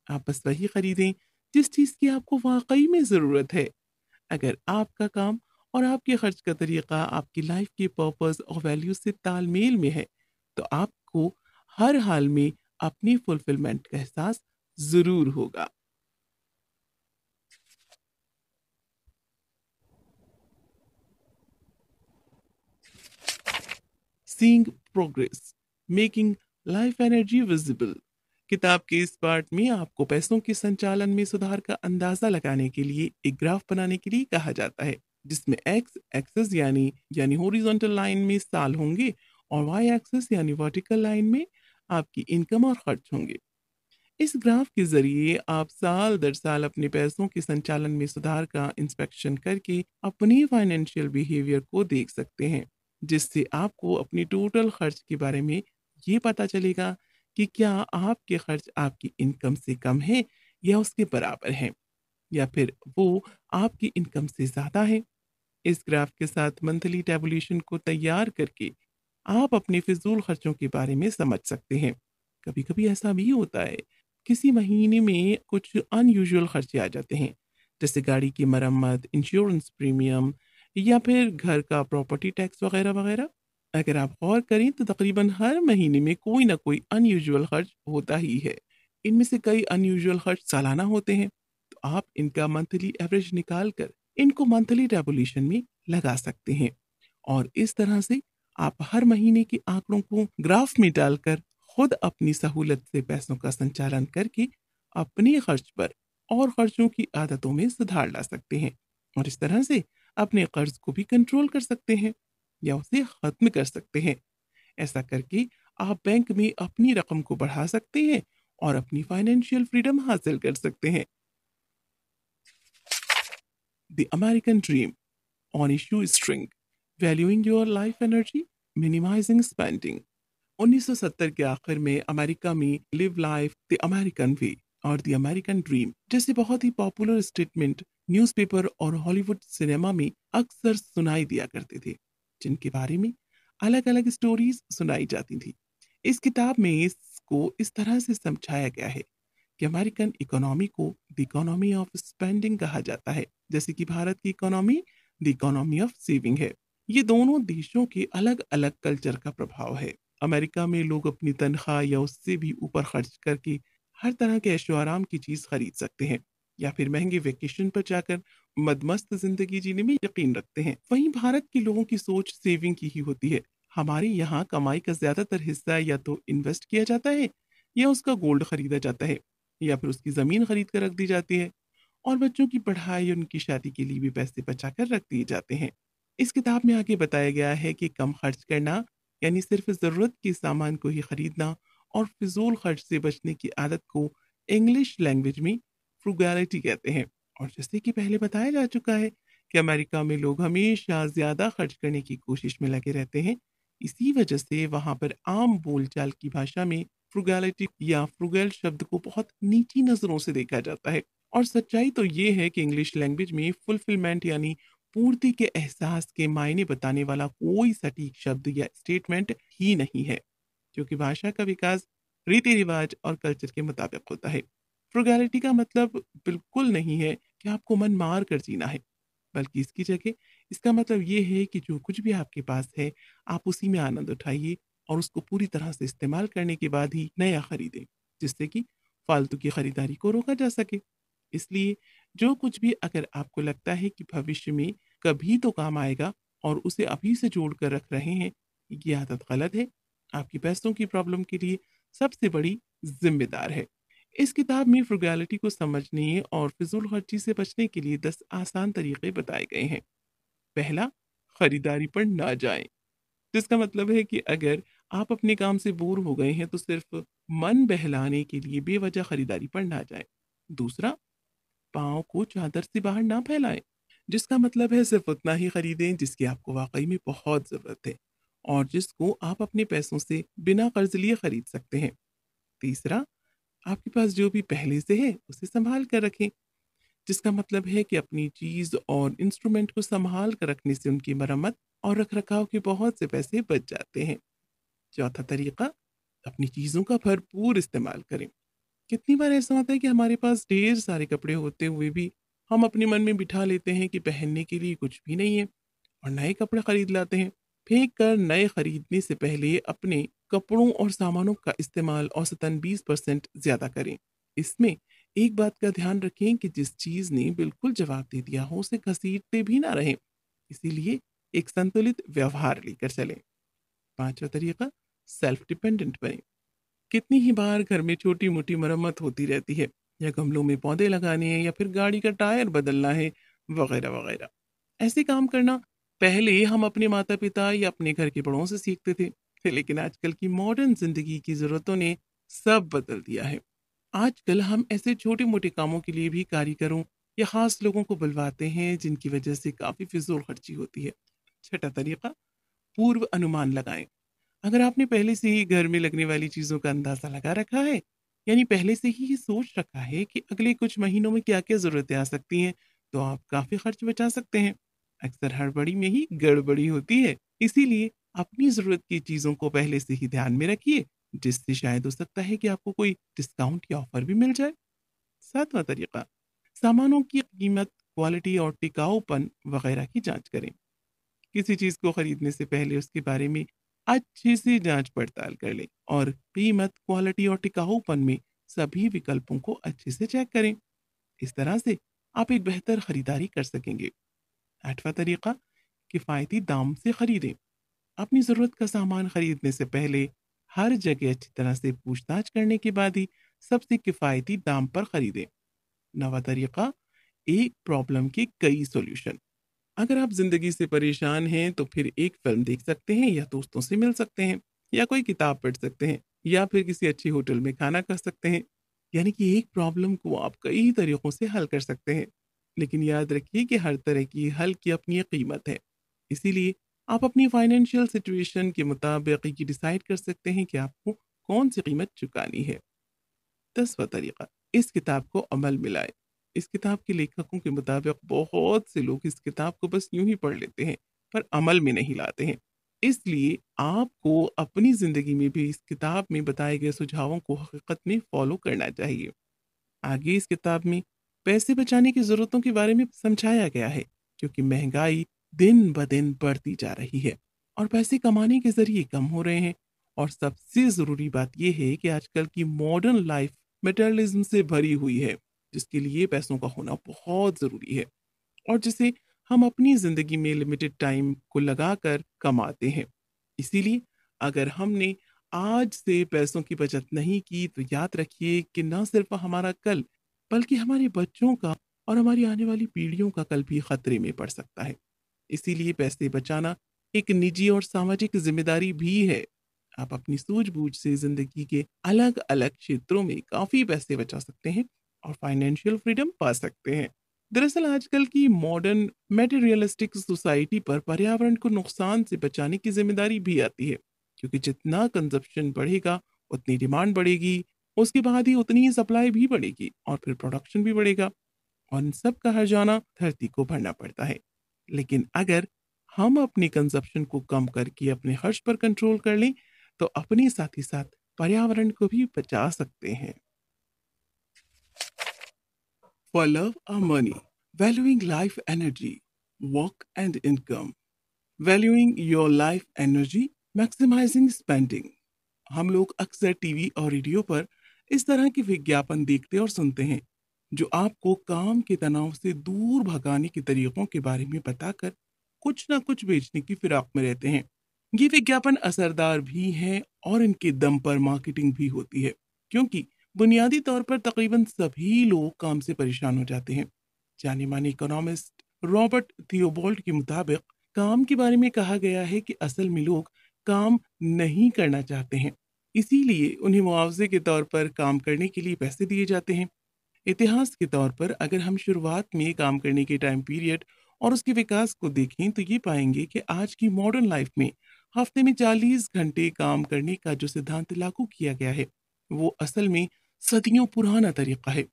आप बस वही खरीदें जिस चीज़ की आपको वाक़ई में ज़रूरत है। अगर आपका काम और आपके खर्च का तरीका आपकी लाइफ के पर्पस और वैल्यूज से तालमेल में है, तो आपको हर हाल में अपनी फुलफिलमेंट का एहसास ज़रूर होगा। Seeing progress, making life energy visible. किताब के इस पार्ट में आपको पैसों के संचालन में सुधार का अंदाजा लगाने के लिए एक ग्राफ बनाने के लिए कहा जाता है, जिसमें एक्स एक्सिस यानी हॉरिजॉन्टल लाइन में साल होंगे और वाई एक्सिस यानी वर्टिकल लाइन में आपकी इनकम और खर्च होंगे। इस ग्राफ के जरिए आप साल दर साल अपने पैसों के संचालन में सुधार का इंस्पेक्शन करके अपनी फाइनेंशियल बिहेवियर को देख सकते हैं, जिससे आपको अपनी टोटल खर्च के बारे में ये पता चलेगा कि क्या आपके खर्च आपकी इनकम से कम है या उसके बराबर हैं, या फिर वो आपकी इनकम से ज़्यादा है। इस ग्राफ के साथ मंथली टेबुलेशन को तैयार करके आप अपने फिजूल खर्चों के बारे में समझ सकते हैं। कभी कभी ऐसा भी होता है, किसी महीने में कुछ अनयूजुअल खर्चे आ जाते हैं, जैसे गाड़ी की मरम्मत, इंश्योरेंस प्रीमियम या फिर घर का प्रॉपर्टी टैक्स वगैरह वगैरह। अगर आप गौर करें तो तकरीबन हर महीने में कोई ना कोई अनयूजुअल खर्च होता ही है। इनमें से कई अनयूजुअल खर्च सालाना होते हैं, तो आप इनका मंथली एवरेज निकाल कर इनको मंथली टेबुलेशन में लगा सकते हैं। और इस तरह से आप हर महीने के आंकड़ों को ग्राफ में डालकर खुद अपनी सहूलत से पैसों का संचालन करके अपने खर्च पर और खर्चों की आदतों में सुधार ला सकते हैं, और इस तरह से अपने कर्ज को भी कंट्रोल कर सकते हैं या उसे खत्म कर सकते हैं। ऐसा करके आप बैंक में अपनी रकम को बढ़ा सकते हैं और अपनी फाइनेंशियल फ्रीडम हासिल कर सकते हैं। The American dream on issue string, valuing your life energy, minimising spending. 1970 के आखिर में अमेरिका में live life the American way और द अमेरिकन ड्रीम जैसे बहुत ही पॉपुलर स्टेटमेंट न्यूज़पेपर और हॉलीवुड सिनेमा में अक्सर सुनाई दिया करते थे, जिनके बारे में अलग अलग स्टोरीज सुनाई जाती थी। इस किताब में इसको इस तरह से समझाया गया है कि अमेरिकन इकोनॉमी को द इकोनॉमी ऑफ स्पेंडिंग कहा जाता है, जैसे कि भारत की economy the economy of saving है। ये दोनों देशों के अलग अलग कल्चर का प्रभाव है। अमेरिका में लोग अपनी तनख्वाह या उससे भी ऊपर खर्च करके हर तरह के ऐशो आराम की चीज खरीद सकते हैं, या फिर महंगे वेकेशन पर जाकर मदमस्त जिंदगी जीने में यकीन रखते हैं। वहीं भारत के लोगों की सोच सेविंग की ही होती है। हमारे यहाँ कमाई का ज्यादातर हिस्सा या तो इन्वेस्ट किया जाता है, या उसका गोल्ड खरीदा जाता है, या फिर उसकी जमीन खरीद कर रख दी जाती है, और बच्चों की पढ़ाई और उनकी शादी के लिए भी पैसे बचाकर रख दिए जाते हैं। इस किताब में आगे बताया गया है कि कम खर्च करना यानी सिर्फ ज़रूरत के सामान को ही खरीदना और फिजूल खर्च से बचने की आदत को इंग्लिश लैंग्वेज में फ्रुगैलिटी कहते हैं। और जैसे कि पहले बताया जा चुका है कि अमेरिका में लोग हमेशा ज़्यादा खर्च करने की कोशिश में लगे रहते हैं। इसी वजह से वहाँ पर आम बोलचाल की भाषा में फ्रुगैलिटी या फ्रुगल शब्द को बहुत नीची नज़रों से देखा जाता है। और सच्चाई तो ये है कि इंग्लिश लैंग्वेज में फुलफिलमेंट यानी पूर्ति के एहसास के मायने बताने वाला कोई सटीक शब्द या स्टेटमेंट ही नहीं है, क्योंकि भाषा का विकास रीति रिवाज और कल्चर के मुताबिक होता है। फ्रुगैलिटी का मतलब बिल्कुल नहीं है कि आपको मन मार कर जीना है, बल्कि इसकी जगह इसका मतलब ये है कि जो कुछ भी आपके पास है, आप उसी में आनंद उठाइए और उसको पूरी तरह से इस्तेमाल करने के बाद ही नया खरीदें, जिससे कि फालतू की खरीदारी को रोका जा सके। इसलिए जो कुछ भी अगर आपको लगता है कि भविष्य में कभी तो काम आएगा और उसे अभी से जोड़ कर रख रहे हैं, ये आदत गलत है। आपकी पैसों की प्रॉब्लम के लिए सबसे बड़ी जिम्मेदार है। इस किताब में फ्रुगैलिटी को समझने और फिजूल खर्ची से बचने के लिए 10 आसान तरीके बताए गए हैं। पहला, खरीदारी पर ना जाएं, जिसका मतलब है कि अगर आप अपने काम से बोर हो गए हैं तो सिर्फ मन बहलाने के लिए बेवजह खरीदारी पर ना जाएं। दूसरा, पाँव को चादर से बाहर ना फैलाएं, जिसका मतलब है सिर्फ उतना ही खरीदें जिसकी आपको वाकई में बहुत ज़रूरत है और जिसको आप अपने पैसों से बिना कर्ज लिए खरीद सकते हैं। तीसरा, आपके पास जो भी पहले से है उसे संभाल कर रखें, जिसका मतलब है कि अपनी चीज़ और इंस्ट्रूमेंट को संभाल कर रखने से उनकी मरम्मत और रख रखाव के बहुत से पैसे बच जाते हैं। चौथा तरीका, अपनी चीज़ों का भरपूर इस्तेमाल करें। कितनी बार ऐसा होता है कि हमारे पास ढेर सारे कपड़े होते हुए भी हम अपने मन में बिठा लेते हैं कि पहनने के लिए कुछ भी नहीं है और नए कपड़े खरीद लाते हैं। फेंक कर नए खरीदने से पहले अपने कपड़ों और सामानों का इस्तेमाल औसतन 20% ज्यादा करें। इसमें एक बात का ध्यान रखें कि जिस चीज ने बिल्कुल जवाब दे दिया हो उसे घसीटते भी ना रहें। इसीलिए एक संतुलित व्यवहार लेकर चलें। पांचवा तरीका, सेल्फ डिपेंडेंट बने। कितनी ही बार घर में छोटी मोटी मरम्मत होती रहती है, या गमलों में पौधे लगाने हैं या फिर गाड़ी का टायर बदलना है, वगैरह वगैरह। ऐसे काम करना पहले हम अपने माता पिता या अपने घर के बड़ों से सीखते थे, लेकिन आजकल की मॉडर्न जिंदगी की जरूरतों ने सब बदल दिया है। आजकल हम ऐसे छोटे मोटे कामों के लिए भी कारीगरों या खास लोगों को बुलवाते हैं, जिनकी वजह से काफी फिजूल खर्ची होती है। छठा तरीका, पूर्व अनुमान लगाएं। अगर आपने पहले से ही घर में लगने वाली चीजों का अंदाजा लगा रखा है, यानी पहले से ही सोच रखा है कि अगले कुछ महीनों में क्या क्या जरूरतें आ सकती हैं, तो आप काफी खर्च बचा सकते हैं। अक्सर हड़बड़ी में ही गड़बड़ी होती है, इसीलिए अपनी जरूरत की चीजों को पहले से ही ध्यान में रखिए, जिससे शायद हो सकता है कि आपको कोई डिस्काउंट या ऑफर भी मिल जाए। सातवां तरीका, सामानों की कीमत, क्वालिटी और टिकाऊपन वगैरह की जांच करें। किसी चीज को खरीदने से पहले उसके बारे में अच्छे से जांच पड़ताल कर लें और कीमत, क्वालिटी और टिकाऊपन में सभी विकल्पों को अच्छे से चेक करें। इस तरह से आप एक बेहतर खरीदारी कर सकेंगे। आठवां तरीका, किफ़ायती दाम से खरीदें। अपनी ज़रूरत का सामान खरीदने से पहले हर जगह अच्छी तरह से पूछताछ करने के बाद ही सबसे किफ़ायती दाम पर खरीदें। नवा तरीका, एक प्रॉब्लम के कई सॉल्यूशन। अगर आप जिंदगी से परेशान हैं तो फिर एक फिल्म देख सकते हैं, या दोस्तों से मिल सकते हैं, या कोई किताब पढ़ सकते हैं, या फिर किसी अच्छी होटल में खाना खा सकते हैं। यानी कि एक प्रॉब्लम को आप कई तरीकों से हल कर सकते हैं, लेकिन याद रखिए कि हर तरह की हल की अपनी एक कीमत है। इसीलिए आप अपनी फाइनेंशियल सिचुएशन के मुताबिक ये डिसाइड कर सकते हैं कि आपको कौन सी कीमत चुकानी है। 10वां तरीका, इस किताब को अमल में लाएं। इस किताब के लेखकों के मुताबिक बहुत से लोग इस किताब को बस यूं ही पढ़ लेते हैं, पर अमल में नहीं लाते हैं। इसलिए आपको अपनी जिंदगी में भी इस किताब में बताए गए सुझावों को हकीकत में फॉलो करना चाहिए। आगे इस किताब में पैसे बचाने की जरूरतों के बारे में समझाया गया है, क्योंकि महंगाई दिन ब दिन बढ़ती जा रही है और पैसे कमाने के जरिए कम हो रहे हैं। और सबसे जरूरी बात यह है कि आजकल की मॉडर्न लाइफ मटेरियलिज्म से भरी हुई है, जिसके लिए पैसों का होना बहुत जरूरी है और जिसे हम अपनी जिंदगी में लिमिटेड टाइम को लगाकर कमाते हैं। इसीलिए अगर हमने आज से पैसों की बचत नहीं की, तो याद रखिए कि न सिर्फ हमारा कल, बल्कि हमारे बच्चों का और हमारी आने वाली पीढ़ियों का कल भी खतरे में पड़ सकता है। इसीलिए पैसे बचाना एक निजी और सामाजिक जिम्मेदारी भी है। आप अपनी सूझबूझ से जिंदगी के अलग अलग क्षेत्रों में काफी पैसे बचा सकते हैं और फाइनेंशियल फ्रीडम पा सकते हैं। दरअसल आजकल की मॉडर्न मेटेरियलिस्टिक सोसाइटी पर पर्यावरण को नुकसान से बचाने की जिम्मेदारी भी आती है, क्योंकि जितना कंजप्शन बढ़ेगा उतनी डिमांड बढ़ेगी, उसके बाद ही उतनी ही सप्लाई भी बढ़ेगी और फिर प्रोडक्शन भी बढ़ेगा, और इन सब का हर्जाना धरती को भरना पड़ता है। लेकिन अगर हम अपनी कंजप्शन को कम करके अपने खर्च पर कंट्रोल कर लें, तो अपने साथ ही साथ पर्यावरण को भी बचा सकते हैं। For love or money, valuing life energy, work and income, valuing your life energy, maximizing spending। हम लोग अक्सर टीवी और रेडियो पर इस तरह के विज्ञापन देखते और सुनते हैं, जो आपको काम के तनाव से दूर भगाने के तरीकों के बारे में बताकर कुछ ना कुछ बेचने की फिराक में रहते हैं। ये विज्ञापन असरदार भी हैं और इनके दम पर मार्केटिंग भी होती है, क्योंकि बुनियादी तौर पर तकरीबन सभी लोग काम से परेशान हो जाते हैं। जाने माने इकोनॉमिस्ट रॉबर्ट थियोबोल्ट के मुताबिक काम के बारे में कहा गया है कि असल में लोग काम नहीं करना चाहते हैं, इसीलिए उन्हें मुआवजे के तौर पर काम करने के लिए पैसे दिए जाते हैं। इतिहास के तौर पर अगर हम शुरुआत में काम करने के टाइम पीरियड और उसके विकास को देखें, तो ये पाएंगे कि आज की मॉडर्न लाइफ में हफ्ते में 40 घंटे काम करने का जो सिद्धांत लागू किया गया है, वो असल में सदियों पुराना तरीका है।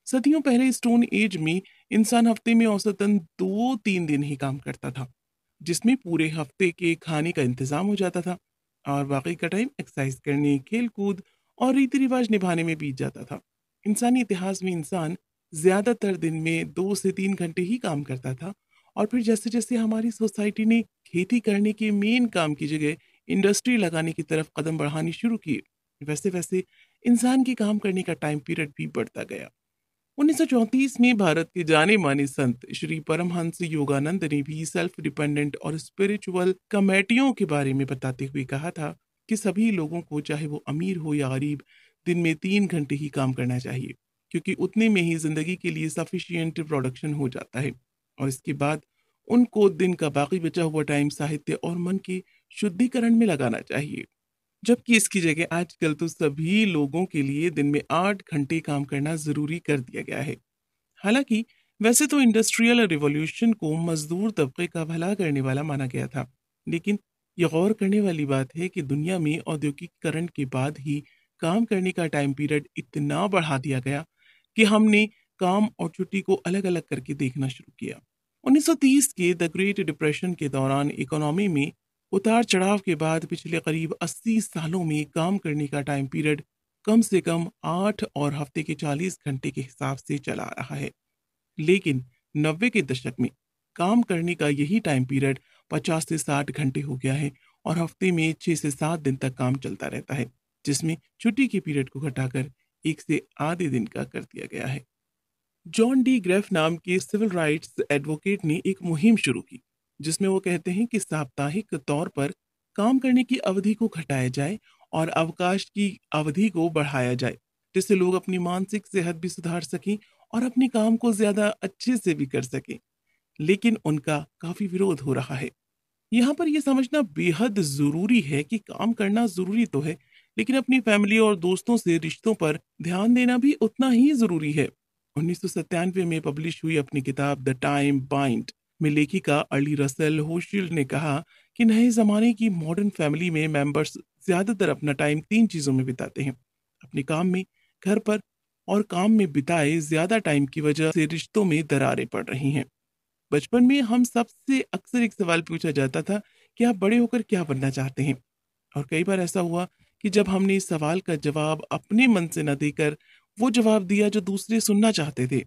सदियों पहले स्टोन एज में इंसान हफ्ते में औसतन 2-3 दिन ही काम करता था, जिसमें पूरे हफ्ते के खाने का इंतजाम हो जाता था। और बाकी का टाइम एक्सरसाइज करने, खेल कूद और रीति रिवाज निभाने में बीत जाता था। इंसानी इतिहास में इंसान ज्यादातर दिन में 2 से 3 घंटे ही काम करता था, और फिर जैसे जैसे हमारी सोसाइटी ने खेती करने के मेन काम की जगह इंडस्ट्री लगाने की तरफ कदम बढ़ानी शुरू किए, वैसे वैसे इंसान के काम करने का टाइम पीरियड भी बढ़ता गया। 1934 में भारत के जाने माने संत श्री परमहंस योगानंद ने भी सेल्फ डिपेंडेंट और स्पिरिचुअल कमेटियों के बारे में बताते हुए कहा था कि सभी लोगों को, चाहे वो अमीर हो या गरीब, दिन में 3 घंटे ही काम करना चाहिए, क्योंकि उतने में ही जिंदगी के लिए सफिशियंट प्रोडक्शन हो जाता है। और इसके बाद उनको दिन का बाकी बचा हुआ टाइम साहित्य और मन के शुद्धिकरण में लगाना चाहिए। जबकि इसकी जगह आजकल तो सभी लोगों के लिए दिन में 8 घंटे काम करना जरूरी कर दिया गया है। हालांकि वैसे तो इंडस्ट्रियल रिवॉल्यूशन को मजदूर तबके का भला करने वाला माना गया था, लेकिन यह गौर करने वाली बात है कि दुनिया में औद्योगिकीकरण के बाद ही काम करने का टाइम पीरियड इतना बढ़ा दिया गया कि हमने काम और छुट्टी को अलग अलग करके देखना शुरू किया। 1930 के द ग्रेट डिप्रेशन के दौरान इकोनॉमी में उतार चढ़ाव के बाद पिछले करीब 80 सालों में काम करने का टाइम पीरियड कम से कम 8 और हफ्ते के 40 घंटे के हिसाब से चला आ रहा है। लेकिन 90 के दशक में काम करने का यही टाइम पीरियड 50 से 60 घंटे हो गया है, और हफ्ते में 6 से 7 दिन तक काम चलता रहता है, जिसमें छुट्टी के पीरियड को घटाकर 1 से आधे दिन का कर दिया गया है। जॉन डी ग्रेफ नाम के सिविल राइट्स एडवोकेट ने एक मुहिम शुरू की, जिसमें वो कहते हैं कि साप्ताहिक तौर पर काम करने की अवधि को घटाया जाए और अवकाश की अवधि को बढ़ाया जाए, जिससे लोग अपनी मानसिक सेहत भी सुधार सकें और अपने काम को ज्यादा अच्छे से भी कर सकें। लेकिन उनका काफी विरोध हो रहा है। यहाँ पर यह समझना बेहद जरूरी है कि काम करना जरूरी तो है, लेकिन अपनी फैमिली और दोस्तों से रिश्तों पर ध्यान देना भी उतना ही जरूरी है। 1997 में पब्लिश हुई अपनी किताब द टाइम बाइंड में लेखिका अर्ली रसेल होशील्ड ने कहा कि नए जमाने की मॉडर्न फैमिली में मेंबर्स ज्यादातर अपना टाइम 3 चीजों में बिताते हैं: अपने काम में, घर पर और काम में बिताए ज्यादा टाइम की वजह से रिश्तों में दरारें पड़ रही हैं। बचपन में हम सबसे अक्सर एक सवाल पूछा जाता था कि आप बड़े होकर क्या बनना चाहते हैं, और कई बार ऐसा हुआ कि जब हमने इस सवाल का जवाब अपने मन से न देकर वो जवाब दिया जो दूसरे सुनना चाहते थे,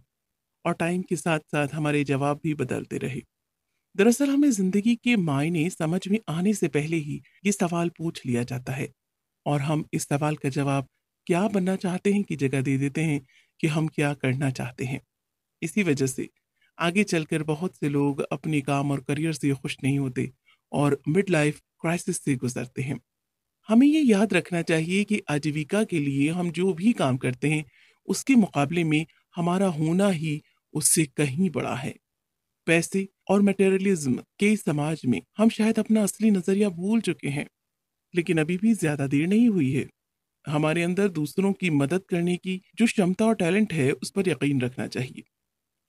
और टाइम के साथ साथ हमारे जवाब भी बदलते रहे। दरअसल हमें जिंदगी के मायने समझ में आने से पहले ही ये सवाल पूछ लिया जाता है, और हम इस सवाल का जवाब क्या बनना चाहते हैं की जगह दे देते हैं कि हम क्या करना चाहते हैं। इसी वजह से आगे चलकर बहुत से लोग अपने काम और करियर से खुश नहीं होते और मिड लाइफ क्राइसिस से गुजरते हैं। हमें ये याद रखना चाहिए कि आजीविका के लिए हम जो भी काम करते हैं, उसके मुकाबले में हमारा होना ही उससे कहीं बड़ा है। पैसे और मटेरियलिज्म के इस समाज में हम शायद अपना असली नजरिया भूल चुके हैं, लेकिन अभी भी ज्यादा देर नहीं हुई है। हमारे अंदर दूसरों की मदद करने की जो क्षमता और टैलेंट है, उस पर यकीन रखना चाहिए,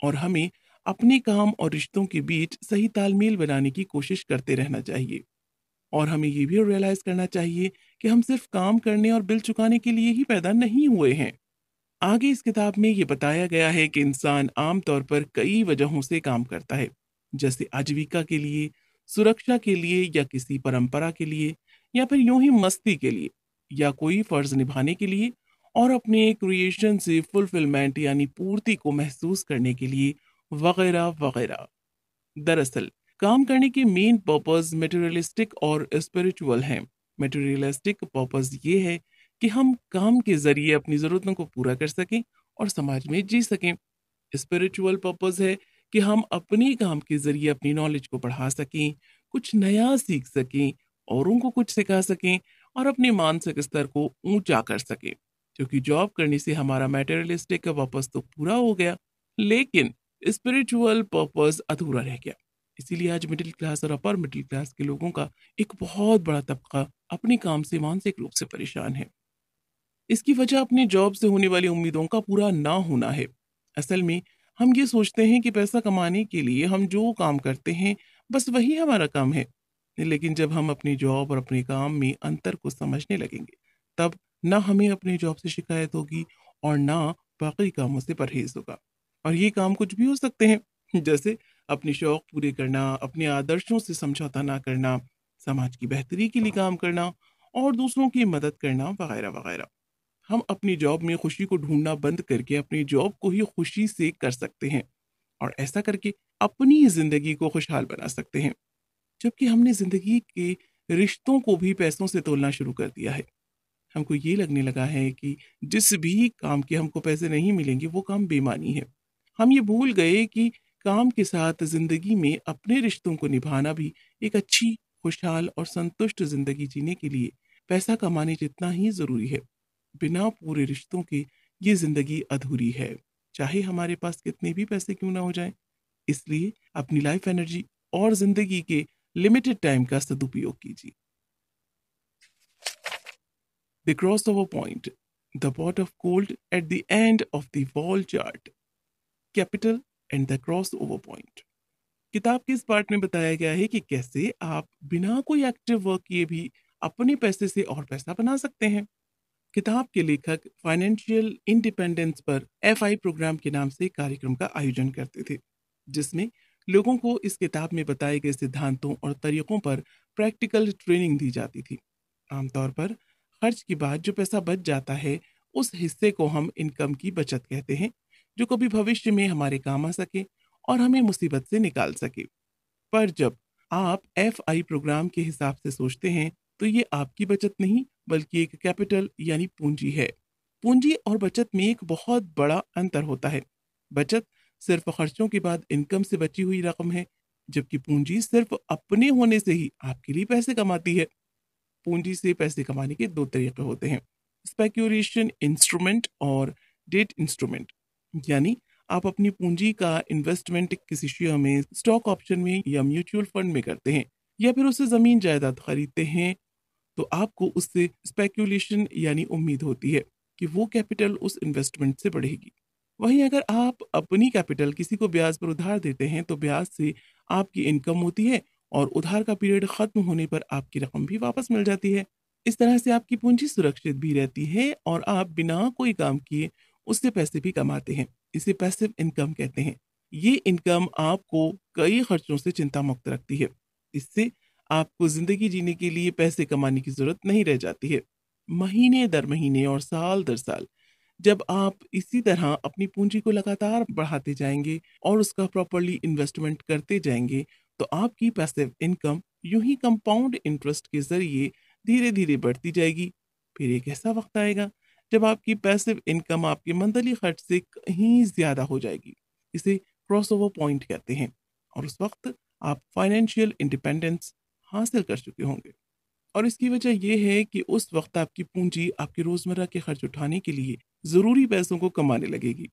और हमें अपने काम और रिश्तों के बीच सही तालमेल बनाने की कोशिश करते रहना चाहिए। और हमें ये भी रियलाइज करना चाहिए कि हम सिर्फ काम करने और बिल चुकाने के लिए ही पैदा नहीं हुए हैं। आगे इस किताब में ये बताया गया है कि इंसान आमतौर पर कई वजहों से काम करता है, जैसे आजीविका के लिए, सुरक्षा के लिए, या किसी परंपरा के लिए, या फिर यूं ही मस्ती के लिए, या कोई फर्ज निभाने के लिए, और अपने क्रिएशन से फुलफिलमेंट यानी पूर्ति को महसूस करने के लिए, वगैरह वगैरह। दरअसल काम करने के मेन पर्पस मटेरियलिस्टिक और स्पिरिचुअल हैं। मटेरियलिस्टिक पर्पस ये है कि हम काम के जरिए अपनी जरूरतों को पूरा कर सकें और समाज में जी सकें। स्पिरिचुअल पर्पस है कि हम अपने काम के जरिए अपनी नॉलेज को बढ़ा सकें, कुछ नया सीख सकें, औरों को कुछ सिखा सकें, और अपने मानसिक स्तर को ऊंचा कर सकें। क्योंकि जॉब करने से हमारा मटेरियलिस्टिक पर्पस तो पूरा हो गया, लेकिन स्पिरिचुअल पर्पस अधूरा रह गया। इसीलिए आज मिडिल क्लास और अपर मिडिल क्लास के लोगों का एक बहुत बड़ा तबका अपने काम से मानसिक रूप से परेशान है। इसकी वजह अपने जॉब से होने वाली उम्मीदों का पूरा ना होना है। असल में हम ये सोचते हैं कि पैसा कमाने के लिए हम जो काम करते हैं, बस वही हमारा काम है। लेकिन जब हम अपनी जॉब और अपने काम में अंतर को समझने लगेंगे, तब ना हमें अपनी जॉब से शिकायत होगी और ना बाकी कामों से परहेज होगा। और ये काम कुछ भी हो सकते हैं, जैसे अपने शौक पूरे करना, अपने आदर्शों से समझौता ना करना, समाज की बेहतरी के लिए काम करना, और दूसरों की मदद करना वगैरह वगैरह। हम अपनी जॉब में खुशी को ढूंढना बंद करके अपनी जॉब को ही खुशी से कर सकते हैं और ऐसा करके अपनी जिंदगी को खुशहाल बना सकते हैं। जबकि हमने जिंदगी के रिश्तों को भी पैसों से तोलना शुरू कर दिया है। हमको ये लगने लगा है कि जिस भी काम के हमको पैसे नहीं मिलेंगे वो काम बेमानी है। हम ये भूल गए कि काम के साथ जिंदगी में अपने रिश्तों को निभाना भी एक अच्छी, खुशहाल और संतुष्ट जिंदगी जीने के लिए पैसा कमाने जितना ही जरूरी है। बिना पूरे रिश्तों के ये जिंदगी अधूरी है, चाहे हमारे पास कितने भी पैसे क्यों ना हो जाएं। इसलिए अपनी लाइफ एनर्जी और जिंदगी के लिमिटेड टाइम का सदुपयोग कीजिए। The crossover point, the pot of gold at the end of the wall chart, capital and the crossover point। किताब के इस पार्ट में बताया गया है कि कैसे आप बिना कोई एक्टिव वर्क किए भी अपने पैसे से और पैसा बना सकते हैं। किताब के लेखक फाइनेंशियल इंडिपेंडेंस पर FI प्रोग्राम के नाम से एक कार्यक्रम का आयोजन करते थे, जिसमें लोगों को इस किताब में बताए गए सिद्धांतों और तरीकों पर प्रैक्टिकल ट्रेनिंग दी जाती थी। आमतौर पर खर्च के बाद जो पैसा बच जाता है, उस हिस्से को हम इनकम की बचत कहते हैं, जो कभी भविष्य में हमारे काम आ सके और हमें मुसीबत से निकाल सके। पर जब आप FI प्रोग्राम के हिसाब से सोचते हैं, तो ये आपकी बचत नहीं बल्कि एक कैपिटल यानी पूंजी है। पूंजी और बचत में एक बहुत बड़ा अंतर होता है। बचत सिर्फ खर्चों के बाद इनकम से बची हुई रकम है, जबकि पूंजी सिर्फ अपने होने से ही आपके लिए पैसे कमाती है। पूंजी से पैसे कमाने के दो तरीके होते हैं, स्पेक्यूलेशन इंस्ट्रूमेंट और डेट इंस्ट्रूमेंट। यानी आप अपनी पूंजी का इन्वेस्टमेंट किसी शेयर में, स्टॉक ऑप्शन में या म्यूचुअल फंड में करते हैं, या फिर उससे जमीन जायदाद खरीदते हैं, तो आपको उससे स्पेक्यूलेशन यानी उम्मीद होती है कि वो कैपिटल उस इन्वेस्टमेंट से बढ़ेगी। वहीं अगर आप अपनी कैपिटल किसी को ब्याज पर उधार देते हैं, तो ब्याज से आपकी इनकम होती है और उधार का पीरियड खत्म होने पर आपकी रकम भी वापस मिल जाती है। इस तरह से आपकी पूंजी सुरक्षित भी रहती है और आप बिना कोई काम किए उससे पैसे भी कमाते हैं। इसे पैसिव इनकम कहते हैं। ये इनकम आपको कई खर्चों से चिंता मुक्त रखती है। इससे आपको जिंदगी जीने के लिए पैसे कमाने की जरूरत नहीं रह जाती है। महीने दर महीने और साल दर साल जब आप इसी तरह अपनी पूंजी को लगातार बढ़ाते जाएंगे और उसका प्रॉपरली इन्वेस्टमेंट करते जाएंगे, तो आपकी पैसिव इनकम यूं ही कंपाउंड इंटरेस्ट के जरिए धीरे धीरे बढ़ती जाएगी। फिर एक ऐसा वक्त आएगा जब आपकी पैसिव इनकम आपके मंथली खर्च से कहीं ज्यादा हो जाएगी। इसे क्रॉसओवर पॉइंट कहते हैं और उस वक्त आप फाइनेंशियल इंडिपेंडेंस हासिल कर चुके होंगे। और इसकी वजह यह है कि उस वक्त आपकी पूंजी आपके रोजमर्रा के खर्च उठाने के लिए जरूरी पैसों को कमाने लगेगी।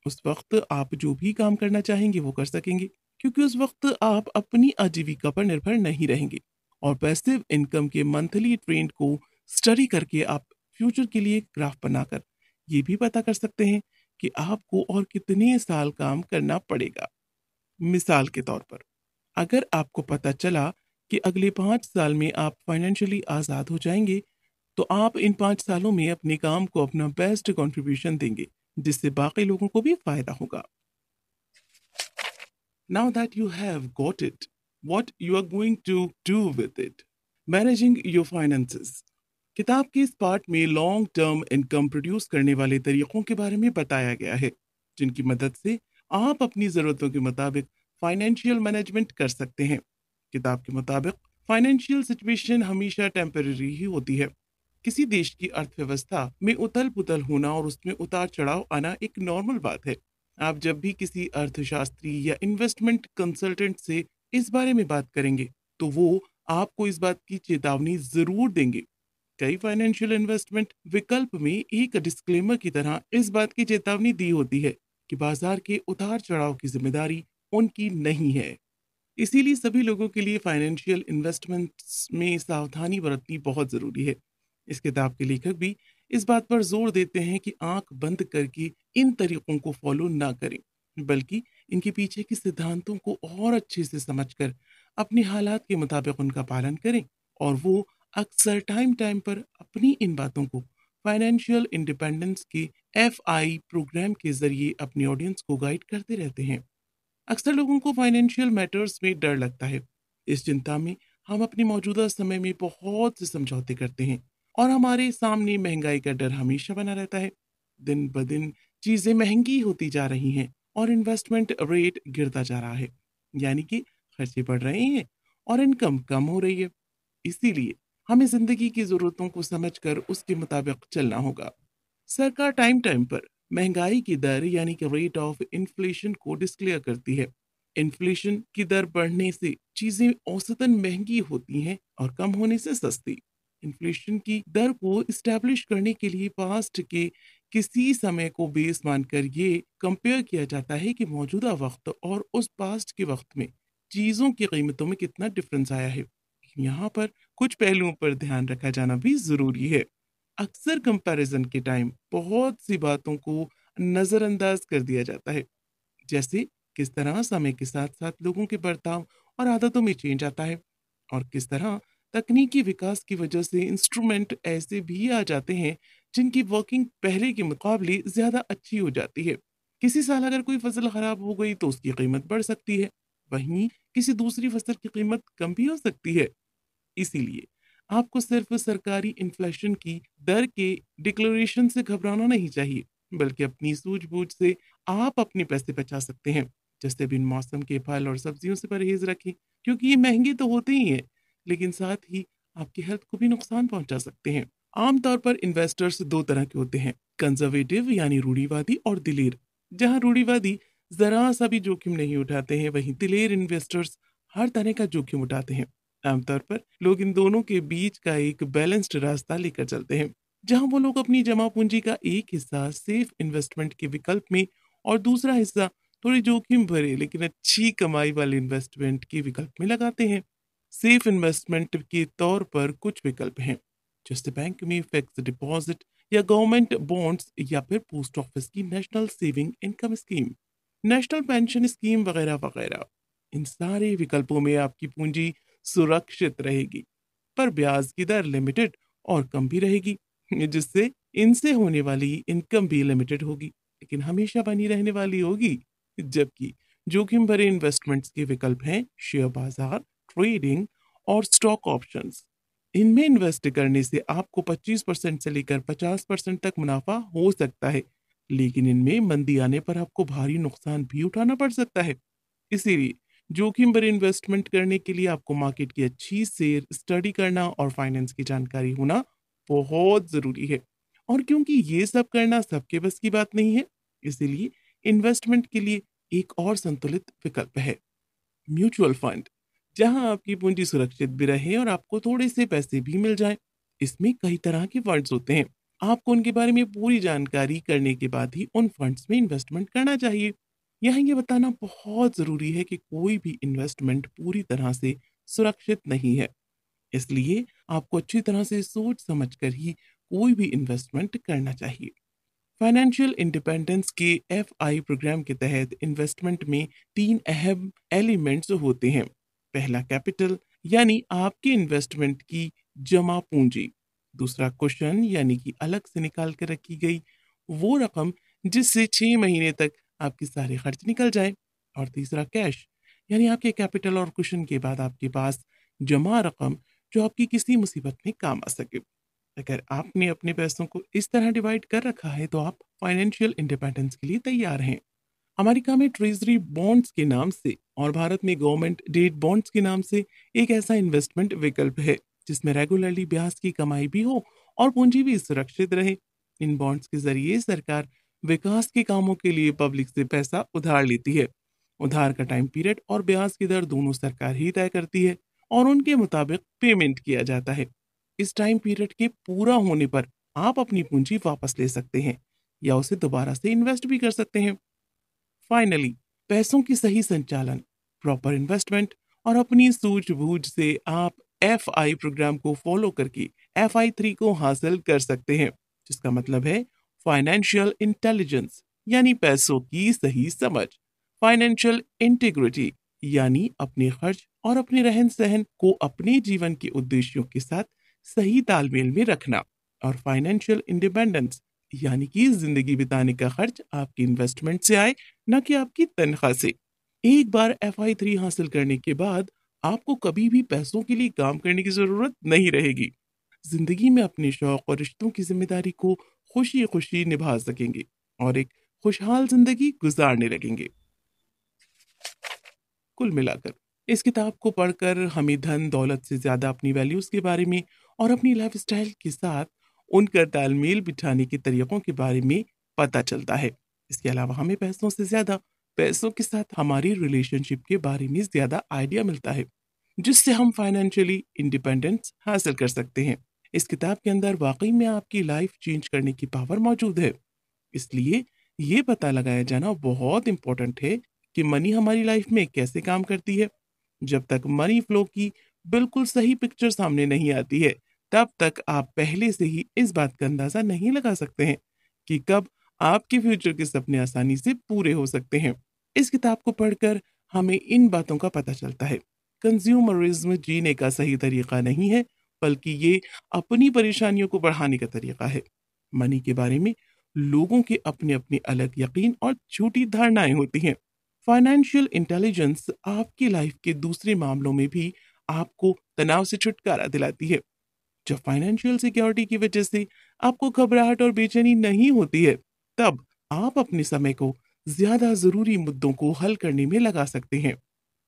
उस वक्त आप जो भी काम करना चाहेंगे वो कर सकेंगे, क्योंकि उस वक्त आप अपनी आजीविका पर निर्भर नहीं रहेंगे। और पैसिव इनकम के मंथली ट्रेंड को स्टडी करके आप फ्यूचर के लिए ग्राफ बनाकर ये भी पता कर सकते हैं कि आपको और कितने साल काम करना पड़ेगा। मिसाल के तौर पर, अगर आपको पता चला कि अगले 5 साल में आप फाइनेंशियली आज़ाद हो जाएंगे, तो आप इन 5 सालों में अपने काम को अपना बेस्ट कंट्रीब्यूशन देंगे, जिससे बाकी लोगों को भी फायदा होगा। Now that you have got it, what you are going to do with it? Managing your finances। किताब के इस पार्ट में लॉन्ग टर्म इनकम प्रोड्यूस करने वाले तरीकों के बारे में बताया गया है, जिनकी मदद से आप अपनी ज़रूरतों के मुताबिक फाइनेंशियल मैनेजमेंट कर सकते हैं। किताब के मुताबिक फाइनेंशियल सिचुएशन हमेशा टेम्पररी ही होती है। किसी देश की अर्थव्यवस्था में उथल पुथल होना और उसमें उतार चढ़ाव आना एक नॉर्मल बात है। आप जब भी किसी अर्थशास्त्री या इन्वेस्टमेंट कंसल्टेंट से इस बारे में बात करेंगे, तो वो आपको इस बात की चेतावनी जरूर देंगे। कई फाइनेंशियल इन्वेस्टमेंट विकल्प में एक डिस्क्लेमर की तरह इस बात की चेतावनी दी होती है कि बाजार के उतार चढ़ाव की जिम्मेदारी उनकी नहीं है। इसीलिए सभी लोगों के लिए फाइनेंशियल इन्वेस्टमेंट्स में सावधानी बरतनी बहुत जरूरी है। इस किताब के लेखक भी इस बात पर जोर देते हैं कि आंख बंद करके इन तरीकों को फॉलो ना करें, बल्कि इनके पीछे के सिद्धांतों को और अच्छे से समझकर अपने हालात के मुताबिक उनका पालन करें। और वो अक्सर टाइम टाइम पर अपनी इन बातों को फाइनेंशियल इंडिपेंडेंस के FI प्रोग्राम के जरिए अपनी ऑडियंस को गाइड करते रहते हैं। अक्सर लोगों को फाइनेंशियल मैटर्स में डर लगता है। इस चिंता में हम अपने मौजूदा समय में बहुत से समझौते करते हैं और हमारे सामने महंगाई का डर हमेशा बना रहता है। दिन ब दिन चीजें महंगी होती जा रही हैं और इन्वेस्टमेंट रेट गिरता जा रहा है, यानी कि खर्चे बढ़ रहे हैं और इनकम कम हो रही है। इसीलिए हमें जिंदगी की जरूरतों को समझकर उसके मुताबिक चलना होगा। सरकार टाइम टाइम पर महंगाई की दर यानी कि रेट ऑफ इन्फ्लेशन को डिस्क्लेयर करती है। इन्फ्लेशन की दर बढ़ने से चीजें औसतन महंगी होती हैं और कम होने से सस्ती। इन्फ्लेशन की दर को इस्टेब्लिश करने के लिए पास्ट के किसी समय को बेस मानकर ये कंपेयर किया जाता है कि मौजूदा वक्त और उस पास्ट के वक्त में चीजों की कीमतों में कितना डिफरेंस आया है। यहाँ पर कुछ पहलुओं पर ध्यान रखा जाना भी जरूरी है। अक्सर कंपैरिजन के टाइम बहुत सी बातों को नजरअंदाज कर दिया जाता है, जैसे किस तरह समय के साथ साथ लोगों के बर्ताव और आदतों में चेंज आता है और किस तरह तकनीकी विकास की वजह से इंस्ट्रूमेंट ऐसे भी आ जाते हैं जिनकी वर्किंग पहले के मुकाबले ज्यादा अच्छी हो जाती है। किसी साल अगर कोई फसल खराब हो गई तो उसकी कीमत बढ़ सकती है, वहीं किसी दूसरी फसल की कीमत कम भी हो सकती है। इसीलिए आपको सिर्फ सरकारी इन्फ्लेशन की दर के डिक्लेरेशन से घबराना नहीं चाहिए, बल्कि अपनी सूझबूझ से आप अपने पैसे बचा सकते हैं। जैसे बिन मौसम के फल और सब्जियों से परहेज रखें, क्योंकि ये महंगे तो होते ही हैं, लेकिन साथ ही आपकी हेल्थ को भी नुकसान पहुंचा सकते हैं। आमतौर पर इन्वेस्टर्स दो तरह के होते हैं, कंजर्वेटिव यानी रूढ़िवादी और दिलेर। जहां रूढ़िवादी जरा सा भी जोखिम नहीं उठाते हैं, वहीं दिलेर इन्वेस्टर्स हर तरह का जोखिम उठाते हैं। आमतौर पर लोग इन दोनों के बीच का एक बैलेंस्ड रास्ता लेकर चलते हैं, जहां वो लोग अपनी जमा पूंजी का एक हिस्सा सेफ इन्वेस्टमेंट के विकल्प में और दूसरा हिस्सा थोड़ी जोखिम भरे लेकिन अच्छी कमाई वाले इन्वेस्टमेंट के विकल्प में लगाते हैं। सेफ इन्वेस्टमेंट के तौर पर कुछ विकल्प हैं, जैसे बैंक में फिक्स डिपॉजिट या गवर्नमेंट बॉन्ड्स या फिर पोस्ट ऑफिस की national saving income scheme, national pension scheme वगैरह वगैरह। इन सारे विकल्पों में आपकी पूंजी सुरक्षित रहेगी, पर ब्याज की दर लिमिटेड और कम भी रहेगी, जिससे इनसे होने वाली इनकम भी लिमिटेड होगी, लेकिन हमेशा बनी रहने वाली होगी। जबकि जोखिम भरे इन्वेस्टमेंट्स के विकल्प हैं शेयर बाजार, ट्रेडिंग और स्टॉक ऑप्शंस। इनमें इन्वेस्ट करने से आपको 25% से लेकर 50% तक मुनाफा हो सकता है, लेकिन इनमें मंदी आने पर आपको भारी नुकसान भी उठाना पड़ सकता है। इसीलिए जोखिम भरे इन्वेस्टमेंट करने के लिए आपको मार्केट की अच्छी से स्टडी करना और फाइनेंस की जानकारी होना बहुत जरूरी है। और क्योंकि ये सब करना सबके बस की बात नहीं है, इसीलिए इन्वेस्टमेंट के लिए एक और संतुलित विकल्प है, म्यूचुअल फंड, जहां आपकी पूंजी सुरक्षित भी रहे और आपको थोड़े से पैसे भी मिल जाएं। इसमें कई तरह के फंड्स होते हैं, आपको उनके बारे में पूरी जानकारी करने के बाद ही उन फंड्स में इन्वेस्टमेंट करना चाहिए। यहाँ ये बताना बहुत जरूरी है कि कोई भी इन्वेस्टमेंट पूरी तरह से सुरक्षित नहीं है, इसलिए आपको अच्छी तरह से सोच समझकर ही कोई भी इन्वेस्टमेंट करना चाहिए। फाइनेंशियल इंडिपेंडेंस के FI प्रोग्राम के तहत इन्वेस्टमेंट में तीन अहम एलिमेंट्स होते हैं। पहला कैपिटल, यानी आपके इन्वेस्टमेंट की जमा पूंजी। दूसरा क्वेश्चन, यानी कि अलग से निकाल कर रखी गई वो रकम जिससे 6 महीने तक आपके सारे खर्च निकल जाए। और तीसरा कैश, यानी आपके कैपिटल और क्वेश्चन के बाद आपके पास जमा रकम जो आपकी किसी मुसीबत में काम आ सके। अगर आपने अपने पैसों को इस तरह डिवाइड कर रखा है तो आप फाइनेंशियल इंडिपेंडेंस के लिए तैयार हैं। अमेरिका में ट्रेजरी बॉन्ड्स के नाम से और भारत में गवर्नमेंट डेट बॉन्ड्स के नाम से एक ऐसा इन्वेस्टमेंट विकल्प है जिसमें रेगुलरली ब्याज की कमाई भी हो और पूंजी भी सुरक्षित रहे। इन बॉन्ड्स के जरिए सरकार विकास के कामों के लिए पब्लिक से पैसा उधार लेती है। उधार का टाइम पीरियड और ब्याज की दर दोनों सरकार ही तय करती है और उनके मुताबिक पेमेंट किया जाता है। इस टाइम पीरियड के पूरा होने पर आप अपनी पूंजी वापस ले सकते हैं या उसे दोबारा से इन्वेस्ट भी कर सकते हैं। फाइनली, पैसों की सही संचालन, प्रॉपर इन्वेस्टमेंट और अपनी सूझबूझ से आप FI प्रोग्राम को फॉलो करके FI3 को हासिल कर सकते हैं, जिसका मतलब है फाइनेंशियल इंटेलिजेंस यानी पैसों की सही समझ, फाइनेंशियल इंटीग्रिटी यानी अपने खर्च और अपने रहन सहन को अपने जीवन के उद्देश्यों के साथ सही तालमेल में रखना, और फाइनेंशियल इंडिपेंडेंस यानी कि जिंदगी बिताने का खर्च आपकी इन्वेस्टमेंट से आए, न कि आपकी तनख्वाह से। एक बार FI3 हासिल करने के बाद आपको कभी भी पैसों के लिए काम करने की जरूरत नहीं रहेगी। जिंदगी में अपने शौक और रिश्तों की जिम्मेदारी को खुशी खुशी निभा सकेंगे और एक खुशहाल जिंदगी गुजारने लगेंगे। कुल मिलाकर इस किताब को पढ़कर हमें धन दौलत से ज्यादा अपनी वैल्यूज के बारे में और अपनी लाइफस्टाइल के साथ उनका तालमेल बिठाने के तरीकों के बारे में पता चलता है। इसके अलावा हमें पैसों से ज्यादा पैसों के साथ हमारी रिलेशनशिप के बारे में ज्यादा आइडिया मिलता है, जिससे हम फाइनेंशियली इंडिपेंडेंस हासिल कर सकते हैं। इस किताब के अंदर वाकई में आपकी लाइफ चेंज करने की पावर मौजूद है। इसलिए ये पता लगाया जाना बहुत इंपॉर्टेंट है कि मनी हमारी लाइफ में कैसे काम करती है। जब तक मनी फ्लो की बिल्कुल सही पिक्चर सामने नहीं आती है, तब तक आप पहले से ही इस बात का अंदाजा नहीं लगा सकते हैं कि कब आपके फ्यूचर के सपने आसानी से पूरे हो सकते हैं। इस किताब को पढ़कर हमें इन बातों का पता चलता है। कंज्यूमरिज्म जीने का सही तरीका नहीं है, बल्कि ये अपनी परेशानियों को बढ़ाने का तरीका है। मनी के बारे में लोगों के अपने अपने अलग यकीन और छोटी धारणाएं होती हैं। फाइनेंशियल इंटेलिजेंस आपकी लाइफ के दूसरे मामलों में भी आपको तनाव से छुटकारा दिलाती है। जब फाइनेंशियल सिक्योरिटी की वजह से आपको घबराहट और बेचैनी नहीं होती है, तब आप अपने समय को ज्यादा जरूरी मुद्दों को हल करने में लगा सकते हैं।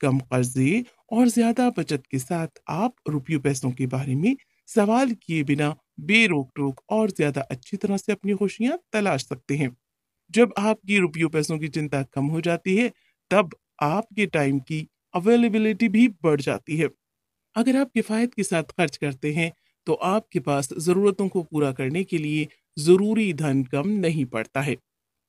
कम कर्जे और ज्यादा बचत के साथ आप रुपयों पैसों के बारे में सवाल किए बिना बेरोक टोक और ज्यादा अच्छी तरह से अपनी खुशियां तलाश सकते हैं। जब आपकी रुपयों पैसों की चिंता कम हो जाती है, तब आपके टाइम की अवेलेबिलिटी भी बढ़ जाती है। अगर आप किफ़ायत के साथ खर्च करते हैं, तो आपके पास ज़रूरतों को पूरा करने के लिए ज़रूरी धन कम नहीं पड़ता है।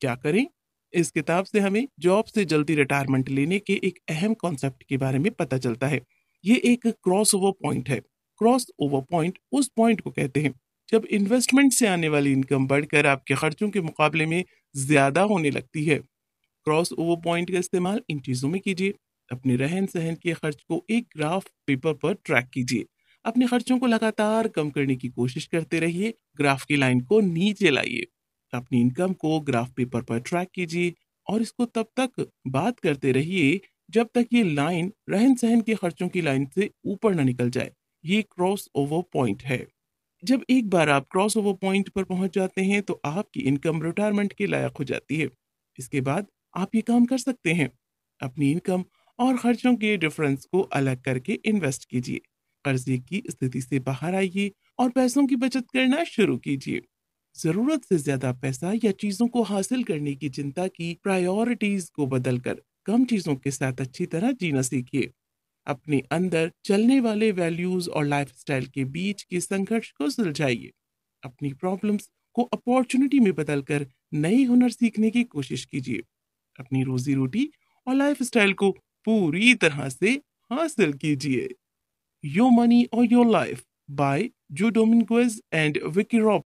क्या करें? इस किताब से हमें जॉब से जल्दी रिटायरमेंट लेने के एक अहम कॉन्सेप्ट के बारे में पता चलता है। ये एक क्रॉस ओवर पॉइंट है। क्रॉस ओवर पॉइंट उस पॉइंट को कहते हैं जब इन्वेस्टमेंट से आने वाली इनकम बढ़कर आपके खर्चों के मुकाबले में ज़्यादा होने लगती है। क्रॉस ओवर पॉइंट का इस्तेमाल इन चीजों में कीजिए। अपने रहन सहन के खर्च को एक ग्राफ पेपर पर ट्रैक कीजिए। अपने खर्चों को लगातार कम करने की कोशिश करते रहिए। ग्राफ की लाइन को नीचे लाइए। अपनी इनकम को ग्राफ पेपर पर ट्रैक कीजिए और इसको तब तक बात करते रहिए जब तक ये लाइन रहन सहन के खर्चों की लाइन से ऊपर न निकल जाए। ये क्रॉस ओवर पॉइंट है। जब एक बार आप क्रॉस ओवर पॉइंट पर पहुंच जाते हैं, तो आपकी इनकम रिटायरमेंट के लायक हो जाती है। इसके बाद आप ये काम कर सकते हैं। अपनी इनकम और खर्चों के डिफरेंस को अलग करके इन्वेस्ट कीजिए। कर्जे की स्थिति से बाहर आइए और पैसों की बचत करना शुरू कीजिए। जरूरत से ज्यादा पैसा या चीजों को हासिल करने की चिंता की प्रायोरिटीज को बदलकर कम चीजों के साथ अच्छी तरह जीना सीखिए। अपने अंदर चलने वाले वैल्यूज और लाइफस्टाइल के बीच के संघर्ष को सुलझाइए। अपनी प्रॉब्लम्स को अपॉर्चुनिटी में बदलकर नए हुनर सीखने की कोशिश कीजिए। अपनी रोजी रोटी और लाइफस्टाइल को पूरी तरह से हासिल कीजिए। योर मनी और योर लाइफ बाय जो डोमिंगुez एंड विकी रॉबिन।